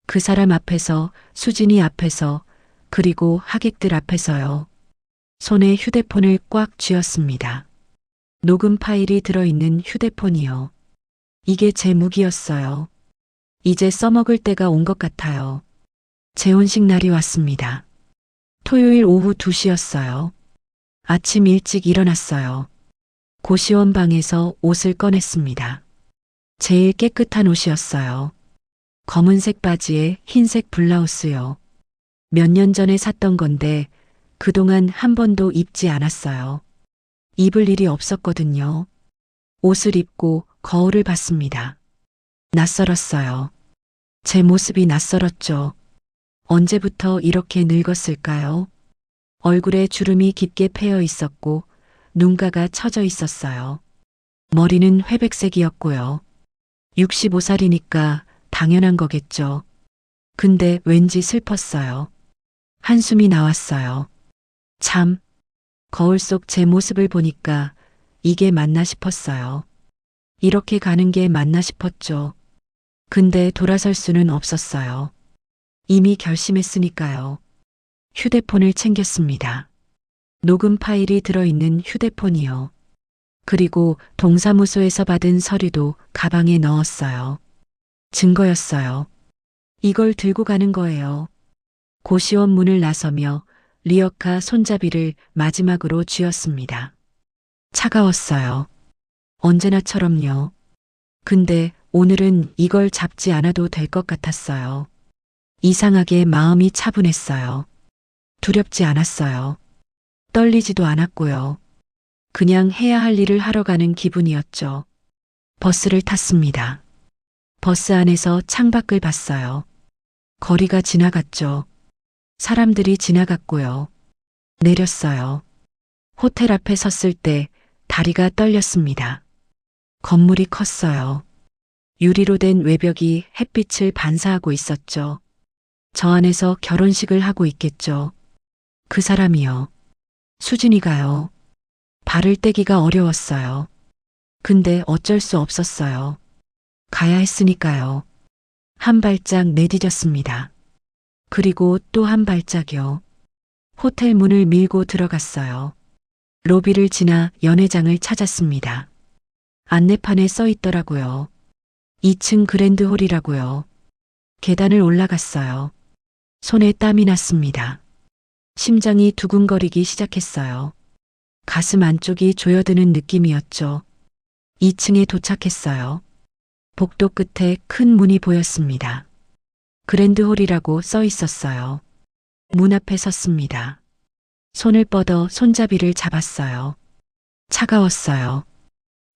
그 사람 앞에서, 수진이 앞에서, 그리고 하객들 앞에서요. 손에 휴대폰을 꽉 쥐었습니다. 녹음 파일이 들어있는 휴대폰이요. 이게 제 무기였어요. 이제 써먹을 때가 온 것 같아요. 재혼식 날이 왔습니다. 토요일 오후 2시였어요. 아침 일찍 일어났어요. 고시원 방에서 옷을 꺼냈습니다. 제일 깨끗한 옷이었어요. 검은색 바지에 흰색 블라우스요. 몇 년 전에 샀던 건데 그동안 한 번도 입지 않았어요. 입을 일이 없었거든요. 옷을 입고 거울을 봤습니다. 낯설었어요. 제 모습이 낯설었죠. 언제부터 이렇게 늙었을까요? 얼굴에 주름이 깊게 패여 있었고 눈가가 처져 있었어요. 머리는 회백색이었고요. 65살이니까 당연한 거겠죠. 근데 왠지 슬펐어요. 한숨이 나왔어요. 참, 거울 속 제 모습을 보니까 이게 맞나 싶었어요. 이렇게 가는 게 맞나 싶었죠. 근데 돌아설 수는 없었어요. 이미 결심했으니까요. 휴대폰을 챙겼습니다. 녹음 파일이 들어있는 휴대폰이요. 그리고 동사무소에서 받은 서류도 가방에 넣었어요. 증거였어요. 이걸 들고 가는 거예요. 고시원 문을 나서며 리어카 손잡이를 마지막으로 쥐었습니다. 차가웠어요. 언제나처럼요. 근데 오늘은 이걸 잡지 않아도 될 것 같았어요. 이상하게 마음이 차분했어요. 두렵지 않았어요. 떨리지도 않았고요. 그냥 해야 할 일을 하러 가는 기분이었죠. 버스를 탔습니다. 버스 안에서 창밖을 봤어요. 거리가 지나갔죠. 사람들이 지나갔고요. 내렸어요. 호텔 앞에 섰을 때 다리가 떨렸습니다. 건물이 컸어요. 유리로 된 외벽이 햇빛을 반사하고 있었죠. 저 안에서 결혼식을 하고 있겠죠. 그 사람이요. 수진이가요. 발을 떼기가 어려웠어요. 근데 어쩔 수 없었어요. 가야 했으니까요. 한 발짝 내디뎠습니다. 그리고 또 한 발짝이요. 호텔 문을 밀고 들어갔어요. 로비를 지나 연회장을 찾았습니다. 안내판에 써 있더라고요. 2층 그랜드홀이라고요. 계단을 올라갔어요. 손에 땀이 났습니다. 심장이 두근거리기 시작했어요. 가슴 안쪽이 조여드는 느낌이었죠. 2층에 도착했어요. 복도 끝에 큰 문이 보였습니다. 그랜드홀이라고 써 있었어요. 문 앞에 섰습니다. 손을 뻗어 손잡이를 잡았어요. 차가웠어요.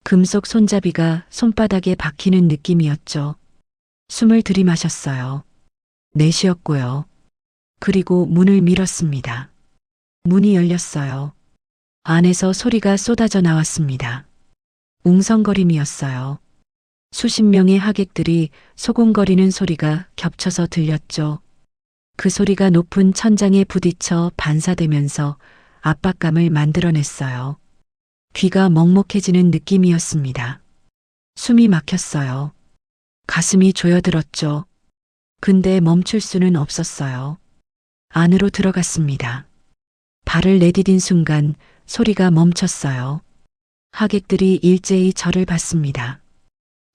금속 손잡이가 손바닥에 박히는 느낌이었죠. 숨을 들이마셨어요. 내쉬었고요. 그리고 문을 밀었습니다. 문이 열렸어요. 안에서 소리가 쏟아져 나왔습니다. 웅성거림이었어요. 수십 명의 하객들이 소곤거리는 소리가 겹쳐서 들렸죠. 그 소리가 높은 천장에 부딪혀 반사되면서 압박감을 만들어냈어요. 귀가 먹먹해지는 느낌이었습니다. 숨이 막혔어요. 가슴이 조여들었죠. 근데 멈출 수는 없었어요. 안으로 들어갔습니다. 발을 내디딘 순간 소리가 멈췄어요. 하객들이 일제히 저를 봤습니다.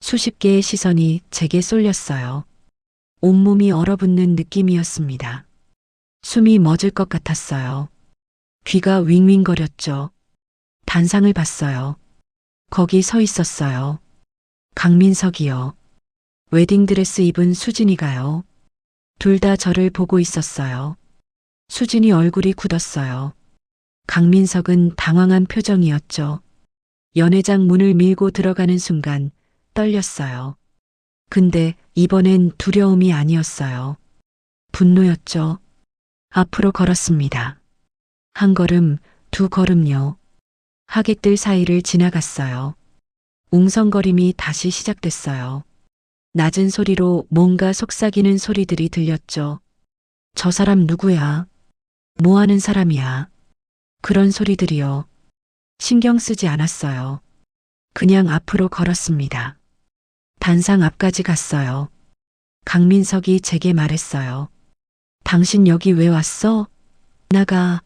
수십 개의 시선이 제게 쏠렸어요. 온몸이 얼어붙는 느낌이었습니다. 숨이 멎을 것 같았어요. 귀가 윙윙거렸죠. 단상을 봤어요. 거기 서 있었어요. 강민석이요. 웨딩드레스 입은 수진이가요. 둘 다 저를 보고 있었어요. 수진이 얼굴이 굳었어요. 강민석은 당황한 표정이었죠. 연회장 문을 밀고 들어가는 순간 떨렸어요. 근데 이번엔 두려움이 아니었어요. 분노였죠. 앞으로 걸었습니다. 한 걸음, 두 걸음요. 하객들 사이를 지나갔어요. 웅성거림이 다시 시작됐어요. 낮은 소리로 뭔가 속삭이는 소리들이 들렸죠. 저 사람 누구야? 뭐 하는 사람이야? 그런 소리들이요. 신경 쓰지 않았어요. 그냥 앞으로 걸었습니다. 단상 앞까지 갔어요. 강민석이 제게 말했어요. 당신 여기 왜 왔어? 나가.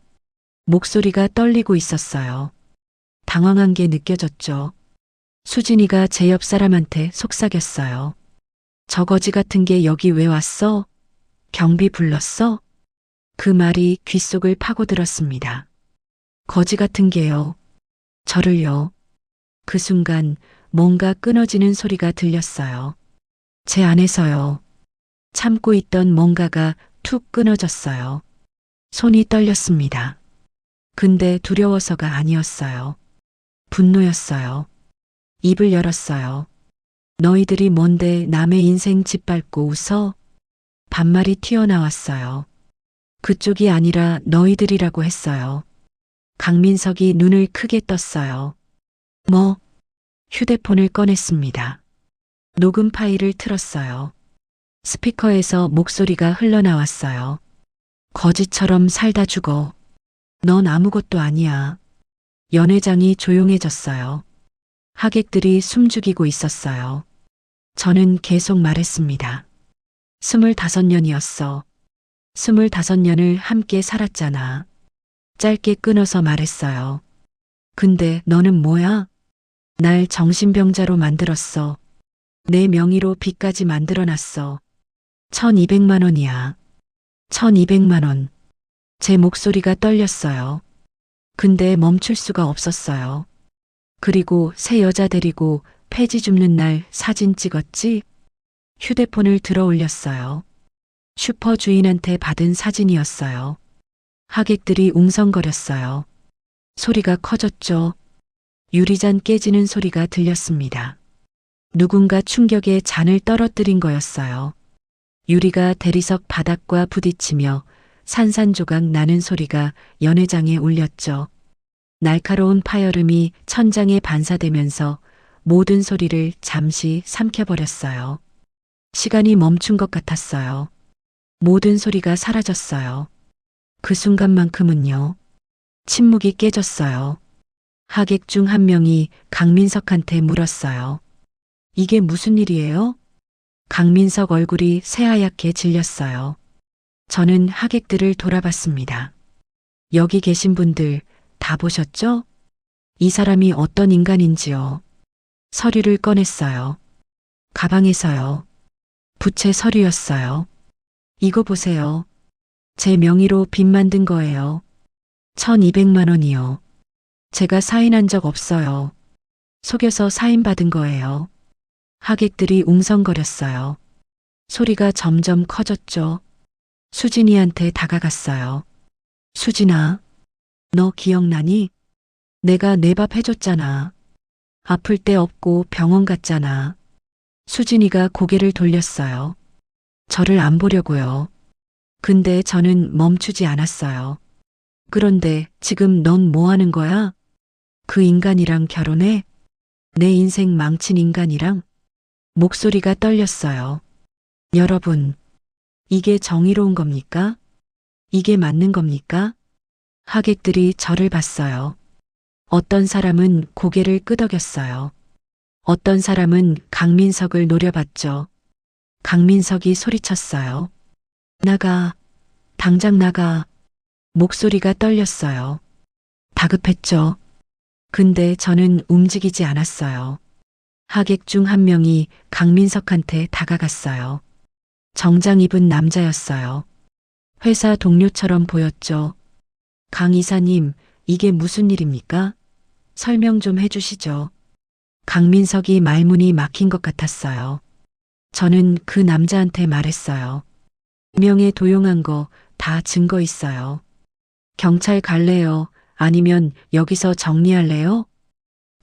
목소리가 떨리고 있었어요. 당황한 게 느껴졌죠. 수진이가 제 옆 사람한테 속삭였어요. 저 거지 같은 게 여기 왜 왔어? 경비 불렀어? 그 말이 귓속을 파고들었습니다. 거지 같은 게요. 저를요. 그 순간 뭔가 끊어지는 소리가 들렸어요. 제 안에서요. 참고 있던 뭔가가 툭 끊어졌어요. 손이 떨렸습니다. 근데 두려워서가 아니었어요. 분노였어요. 입을 열었어요. 너희들이 뭔데 남의 인생 짓밟고 웃어? 반말이 튀어나왔어요. 그쪽이 아니라 너희들이라고 했어요. 강민석이 눈을 크게 떴어요. 뭐? 휴대폰을 꺼냈습니다. 녹음 파일을 틀었어요. 스피커에서 목소리가 흘러나왔어요. 거지처럼 살다 죽어. 넌 아무것도 아니야. 연회장이 조용해졌어요. 하객들이 숨죽이고 있었어요. 저는 계속 말했습니다. 25년이었어. 25년을 함께 살았잖아. 짧게 끊어서 말했어요. 근데 너는 뭐야? 날 정신병자로 만들었어. 내 명의로 빚까지 만들어놨어. 1200만 원이야. 1200만 원. 제 목소리가 떨렸어요. 근데 멈출 수가 없었어요. 그리고 새 여자 데리고 폐지 줍는 날 사진 찍었지? 휴대폰을 들어 올렸어요. 슈퍼 주인한테 받은 사진이었어요. 하객들이 웅성거렸어요. 소리가 커졌죠. 유리잔 깨지는 소리가 들렸습니다. 누군가 충격에 잔을 떨어뜨린 거였어요. 유리가 대리석 바닥과 부딪히며 산산조각 나는 소리가 연회장에 울렸죠. 날카로운 파열음이 천장에 반사되면서 모든 소리를 잠시 삼켜버렸어요. 시간이 멈춘 것 같았어요. 모든 소리가 사라졌어요. 그 순간만큼은요. 침묵이 깨졌어요. 하객 중 한 명이 강민석한테 물었어요. 이게 무슨 일이에요? 강민석 얼굴이 새하얗게 질렸어요. 저는 하객들을 돌아봤습니다. 여기 계신 분들 다 보셨죠? 이 사람이 어떤 인간인지요. 서류를 꺼냈어요. 가방에서요. 부채 서류였어요. 이거 보세요. 제 명의로 빚 만든 거예요. 1200만 원이요. 제가 사인한 적 없어요. 속여서 사인받은 거예요. 하객들이 웅성거렸어요. 소리가 점점 커졌죠. 수진이한테 다가갔어요. 수진아, 너 기억나니? 내가 내 밥 해줬잖아. 아플 때 없고 병원 갔잖아. 수진이가 고개를 돌렸어요. 저를 안 보려고요. 근데 저는 멈추지 않았어요. 그런데 지금 넌 뭐 하는 거야? 그 인간이랑 결혼해? 내 인생 망친 인간이랑? 목소리가 떨렸어요. 여러분, 이게 정의로운 겁니까? 이게 맞는 겁니까? 하객들이 저를 봤어요. 어떤 사람은 고개를 끄덕였어요. 어떤 사람은 강민석을 노려봤죠. 강민석이 소리쳤어요. 나가, 당장 나가. 목소리가 떨렸어요. 다급했죠. 근데 저는 움직이지 않았어요. 하객 중 한 명이 강민석한테 다가갔어요. 정장 입은 남자였어요. 회사 동료처럼 보였죠. 강 이사님, 이게 무슨 일입니까? 설명 좀 해주시죠. 강민석이 말문이 막힌 것 같았어요. 저는 그 남자한테 말했어요. 명예 도용한 거 다 증거 있어요. 경찰 갈래요? 아니면 여기서 정리할래요?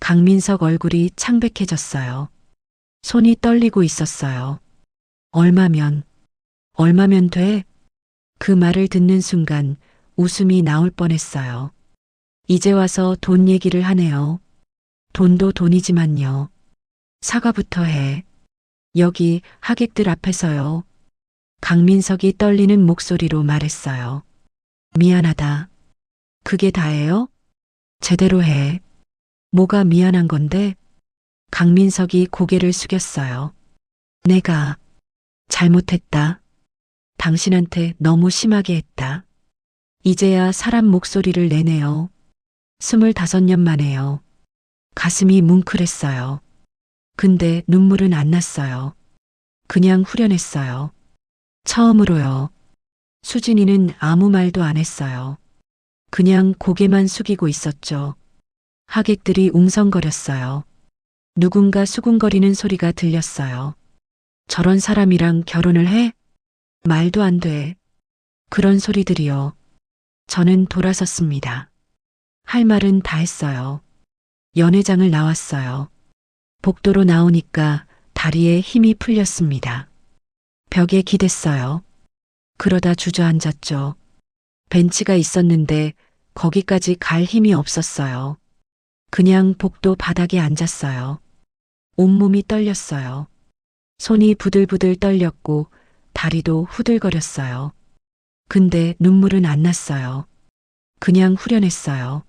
강민석 얼굴이 창백해졌어요. 손이 떨리고 있었어요. 얼마면 돼? 그 말을 듣는 순간 웃음이 나올 뻔했어요. 이제 와서 돈 얘기를 하네요. 돈도 돈이지만요. 사과부터 해. 여기 하객들 앞에서요. 강민석이 떨리는 목소리로 말했어요. 미안하다. 그게 다예요? 제대로 해. 뭐가 미안한 건데? 강민석이 고개를 숙였어요. 내가 잘못했다. 당신한테 너무 심하게 했다. 이제야 사람 목소리를 내네요. 25년 만에요. 가슴이 뭉클했어요. 근데 눈물은 안 났어요. 그냥 후련했어요. 처음으로요. 수진이는 아무 말도 안 했어요. 그냥 고개만 숙이고 있었죠. 하객들이 웅성거렸어요. 누군가 수군거리는 소리가 들렸어요. 저런 사람이랑 결혼을 해? 말도 안 돼. 그런 소리들이요. 저는 돌아섰습니다. 할 말은 다 했어요. 연회장을 나왔어요. 복도로 나오니까 다리에 힘이 풀렸습니다. 벽에 기댔어요. 그러다 주저앉았죠. 벤치가 있었는데 거기까지 갈 힘이 없었어요. 그냥 복도 바닥에 앉았어요. 온몸이 떨렸어요. 손이 부들부들 떨렸고 다리도 후들거렸어요. 근데 눈물은 안 났어요. 그냥 후련했어요.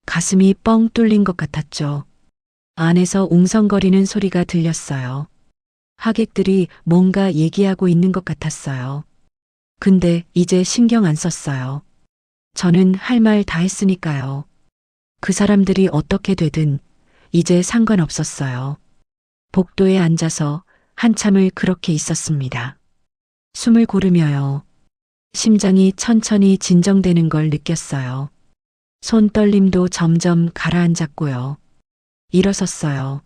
가슴이 뻥 뚫린 것 같았죠. 안에서 웅성거리는 소리가 들렸어요. 하객들이 뭔가 얘기하고 있는 것 같았어요. 근데 이제 신경 안 썼어요. 저는 할 말 다 했으니까요. 그 사람들이 어떻게 되든 이제 상관없었어요. 복도에 앉아서 한참을 그렇게 있었습니다. 숨을 고르며요. 심장이 천천히 진정되는 걸 느꼈어요. 손떨림도 점점 가라앉았고요. 일어섰어요.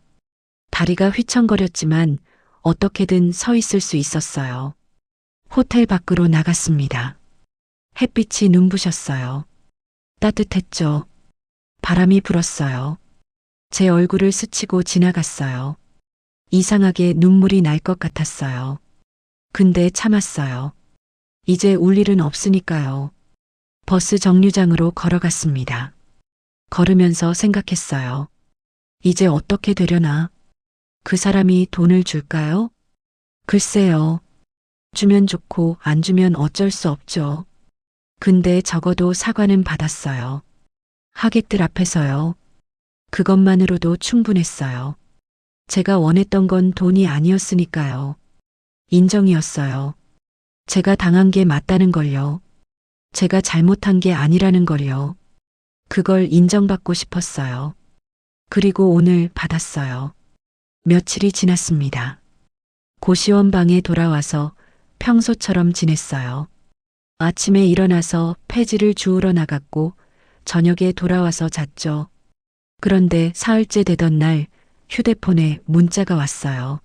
다리가 휘청거렸지만 어떻게든 서 있을 수 있었어요. 호텔 밖으로 나갔습니다. 햇빛이 눈부셨어요. 따뜻했죠. 바람이 불었어요. 제 얼굴을 스치고 지나갔어요. 이상하게 눈물이 날 것 같았어요. 근데 참았어요. 이제 울 일은 없으니까요. 버스 정류장으로 걸어갔습니다. 걸으면서 생각했어요. 이제 어떻게 되려나? 그 사람이 돈을 줄까요? 글쎄요. 주면 좋고 안 주면 어쩔 수 없죠. 근데 적어도 사과는 받았어요. 하객들 앞에서요. 그것만으로도 충분했어요. 제가 원했던 건 돈이 아니었으니까요. 인정이었어요. 제가 당한 게 맞다는 걸요. 제가 잘못한 게 아니라는 걸요. 그걸 인정받고 싶었어요. 그리고 오늘 받았어요. 며칠이 지났습니다. 고시원 방에 돌아와서 평소처럼 지냈어요. 아침에 일어나서 폐지를 주우러 나갔고 저녁에 돌아와서 잤죠. 그런데 사흘째 되던 날 휴대폰에 문자가 왔어요.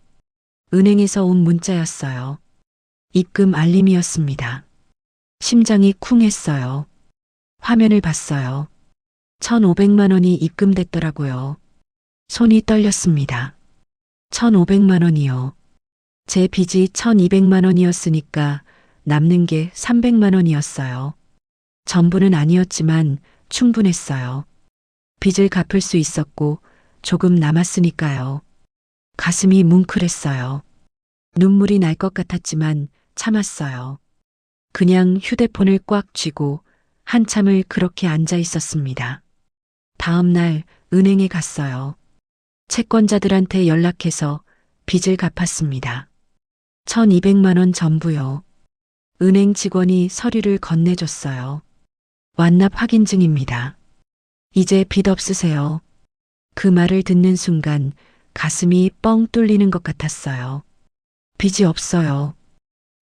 은행에서 온 문자였어요. 입금 알림이었습니다. 심장이 쿵 했어요. 화면을 봤어요. 1,500만 원이 입금됐더라고요. 손이 떨렸습니다. 1,500만 원이요. 제 빚이 1,200만 원이었으니까 남는 게 300만 원이었어요. 전부는 아니었지만 충분했어요. 빚을 갚을 수 있었고 조금 남았으니까요. 가슴이 뭉클했어요. 눈물이 날 것 같았지만 참았어요. 그냥 휴대폰을 꽉 쥐고 한참을 그렇게 앉아 있었습니다. 다음 날 은행에 갔어요. 채권자들한테 연락해서 빚을 갚았습니다. 1,200만 원 전부요. 은행 직원이 서류를 건네줬어요. 완납 확인증입니다. 이제 빚 없으세요. 그 말을 듣는 순간 가슴이 뻥 뚫리는 것 같았어요. 빚이 없어요.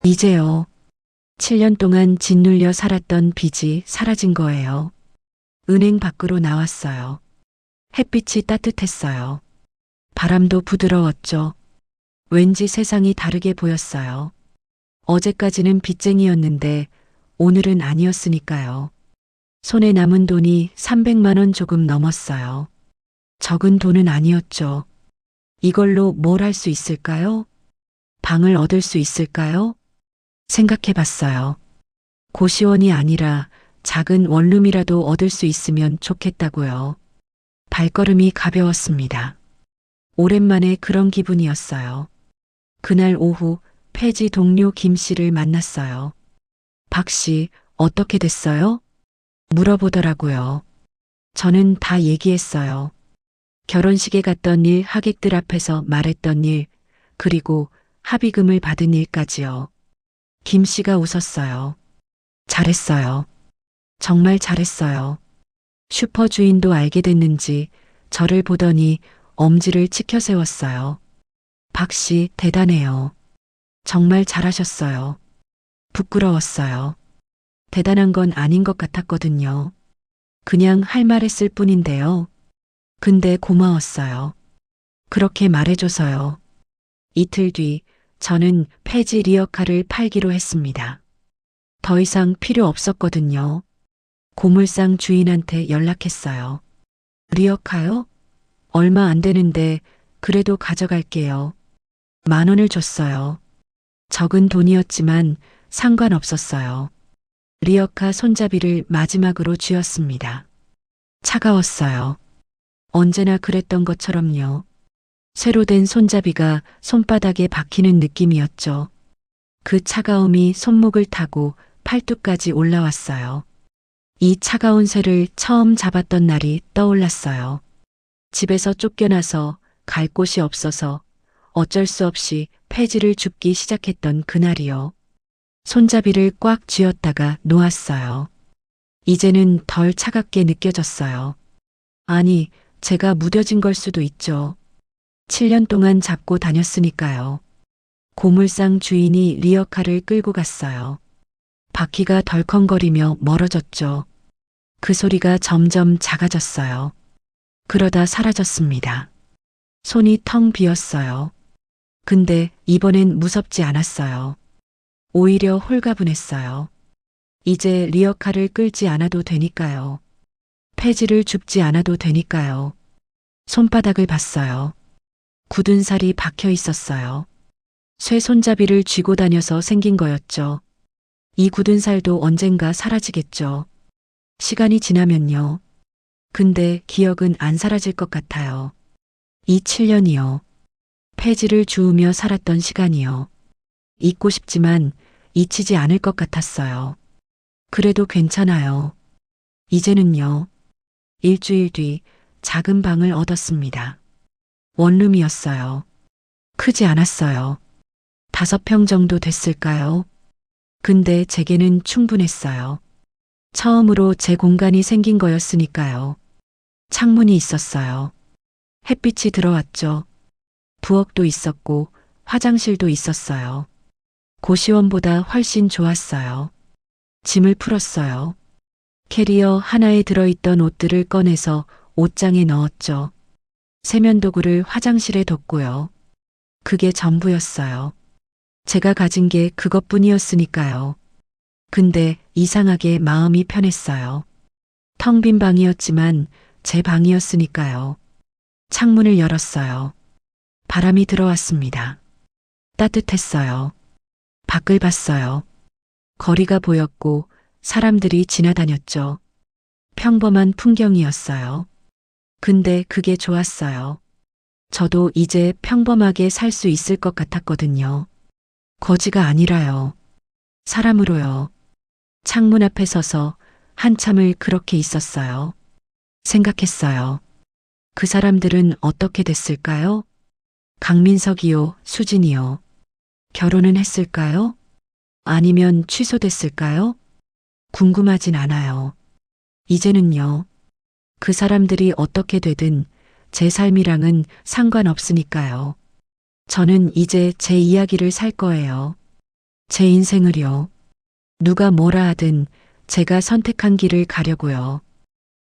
이제요. 7년 동안 짓눌려 살았던 빚이 사라진 거예요. 은행 밖으로 나왔어요. 햇빛이 따뜻했어요. 바람도 부드러웠죠. 왠지 세상이 다르게 보였어요. 어제까지는 빚쟁이였는데 오늘은 아니었으니까요. 손에 남은 돈이 300만 원 조금 넘었어요. 적은 돈은 아니었죠. 이걸로 뭘 할 수 있을까요? 방을 얻을 수 있을까요? 생각해 봤어요. 고시원이 아니라 작은 원룸이라도 얻을 수 있으면 좋겠다고요. 발걸음이 가벼웠습니다. 오랜만에 그런 기분이었어요. 그날 오후 폐지 동료 김 씨를 만났어요. 박 씨, 어떻게 됐어요? 물어보더라고요. 저는 다 얘기했어요. 결혼식에 갔던 일, 하객들 앞에서 말했던 일, 그리고 합의금을 받은 일까지요. 김 씨가 웃었어요. 잘했어요. 정말 잘했어요. 슈퍼 주인도 알게 됐는지 저를 보더니 엄지를 치켜 세웠어요. 박 씨, 대단해요. 정말 잘하셨어요. 부끄러웠어요. 대단한 건 아닌 것 같았거든요. 그냥 할 말 했을 뿐인데요. 근데 고마웠어요. 그렇게 말해줘서요. 이틀 뒤 저는 폐지 리어카를 팔기로 했습니다. 더 이상 필요 없었거든요. 고물상 주인한테 연락했어요. 리어카요? 얼마 안 되는데 그래도 가져갈게요. 10,000원을 줬어요. 적은 돈이었지만 상관없었어요. 리어카 손잡이를 마지막으로 쥐었습니다. 차가웠어요. 언제나 그랬던 것처럼요. 쇠로 된 손잡이가 손바닥에 박히는 느낌이었죠. 그 차가움이 손목을 타고 팔뚝까지 올라왔어요. 이 차가운 쇠를 처음 잡았던 날이 떠올랐어요. 집에서 쫓겨나서 갈 곳이 없어서 어쩔 수 없이 폐지를 줍기 시작했던 그날이요. 손잡이를 꽉 쥐었다가 놓았어요. 이제는 덜 차갑게 느껴졌어요. 아니, 제가 무뎌진 걸 수도 있죠. 7년 동안 잡고 다녔으니까요. 고물상 주인이 리어카를 끌고 갔어요. 바퀴가 덜컹거리며 멀어졌죠. 그 소리가 점점 작아졌어요. 그러다 사라졌습니다. 손이 텅 비었어요. 근데 이번엔 무섭지 않았어요. 오히려 홀가분했어요. 이제 리어카를 끌지 않아도 되니까요. 폐지를 줍지 않아도 되니까요. 손바닥을 봤어요. 굳은 살이 박혀 있었어요. 쇠 손잡이를 쥐고 다녀서 생긴 거였죠. 이 굳은 살도 언젠가 사라지겠죠. 시간이 지나면요. 근데 기억은 안 사라질 것 같아요. 이 7년이요. 폐지를 주우며 살았던 시간이요. 잊고 싶지만 잊히지 않을 것 같았어요. 그래도 괜찮아요. 이제는요. 일주일 뒤 작은 방을 얻었습니다. 원룸이었어요. 크지 않았어요. 5평 정도 됐을까요? 근데 제게는 충분했어요. 처음으로 제 공간이 생긴 거였으니까요. 창문이 있었어요. 햇빛이 들어왔죠. 부엌도 있었고 화장실도 있었어요. 고시원보다 훨씬 좋았어요. 짐을 풀었어요. 캐리어 하나에 들어있던 옷들을 꺼내서 옷장에 넣었죠. 세면도구를 화장실에 뒀고요. 그게 전부였어요. 제가 가진 게 그것뿐이었으니까요. 근데 이상하게 마음이 편했어요. 텅 빈 방이었지만 제 방이었으니까요. 창문을 열었어요. 바람이 들어왔습니다. 따뜻했어요. 밖을 봤어요. 거리가 보였고 사람들이 지나다녔죠. 평범한 풍경이었어요. 근데 그게 좋았어요. 저도 이제 평범하게 살 수 있을 것 같았거든요. 거지가 아니라요. 사람으로요. 창문 앞에 서서 한참을 그렇게 있었어요. 생각했어요. 그 사람들은 어떻게 됐을까요? 강민석이요, 수진이요. 결혼은 했을까요? 아니면 취소됐을까요? 궁금하진 않아요. 이제는요. 그 사람들이 어떻게 되든 제 삶이랑은 상관없으니까요. 저는 이제 제 이야기를 살 거예요. 제 인생을요. 누가 뭐라 하든 제가 선택한 길을 가려고요.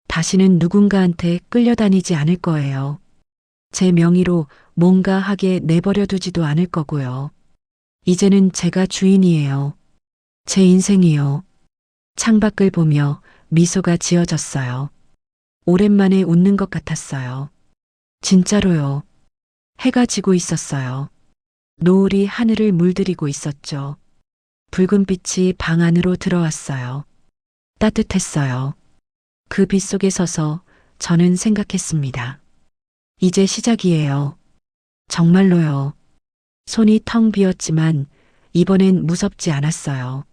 다시는 누군가한테 끌려다니지 않을 거예요. 제 명의로 뭔가 하게 내버려 두지도 않을 거고요. 이제는 제가 주인이에요. 제 인생이요. 창밖을 보며 미소가 지어졌어요. 오랜만에 웃는 것 같았어요. 진짜로요. 해가 지고 있었어요. 노을이 하늘을 물들이고 있었죠. 붉은 빛이 방 안으로 들어왔어요. 따뜻했어요. 그 빛 속에 서서 저는 생각했습니다. 이제 시작이에요. 정말로요. 손이 텅 비었지만 이번엔 무섭지 않았어요.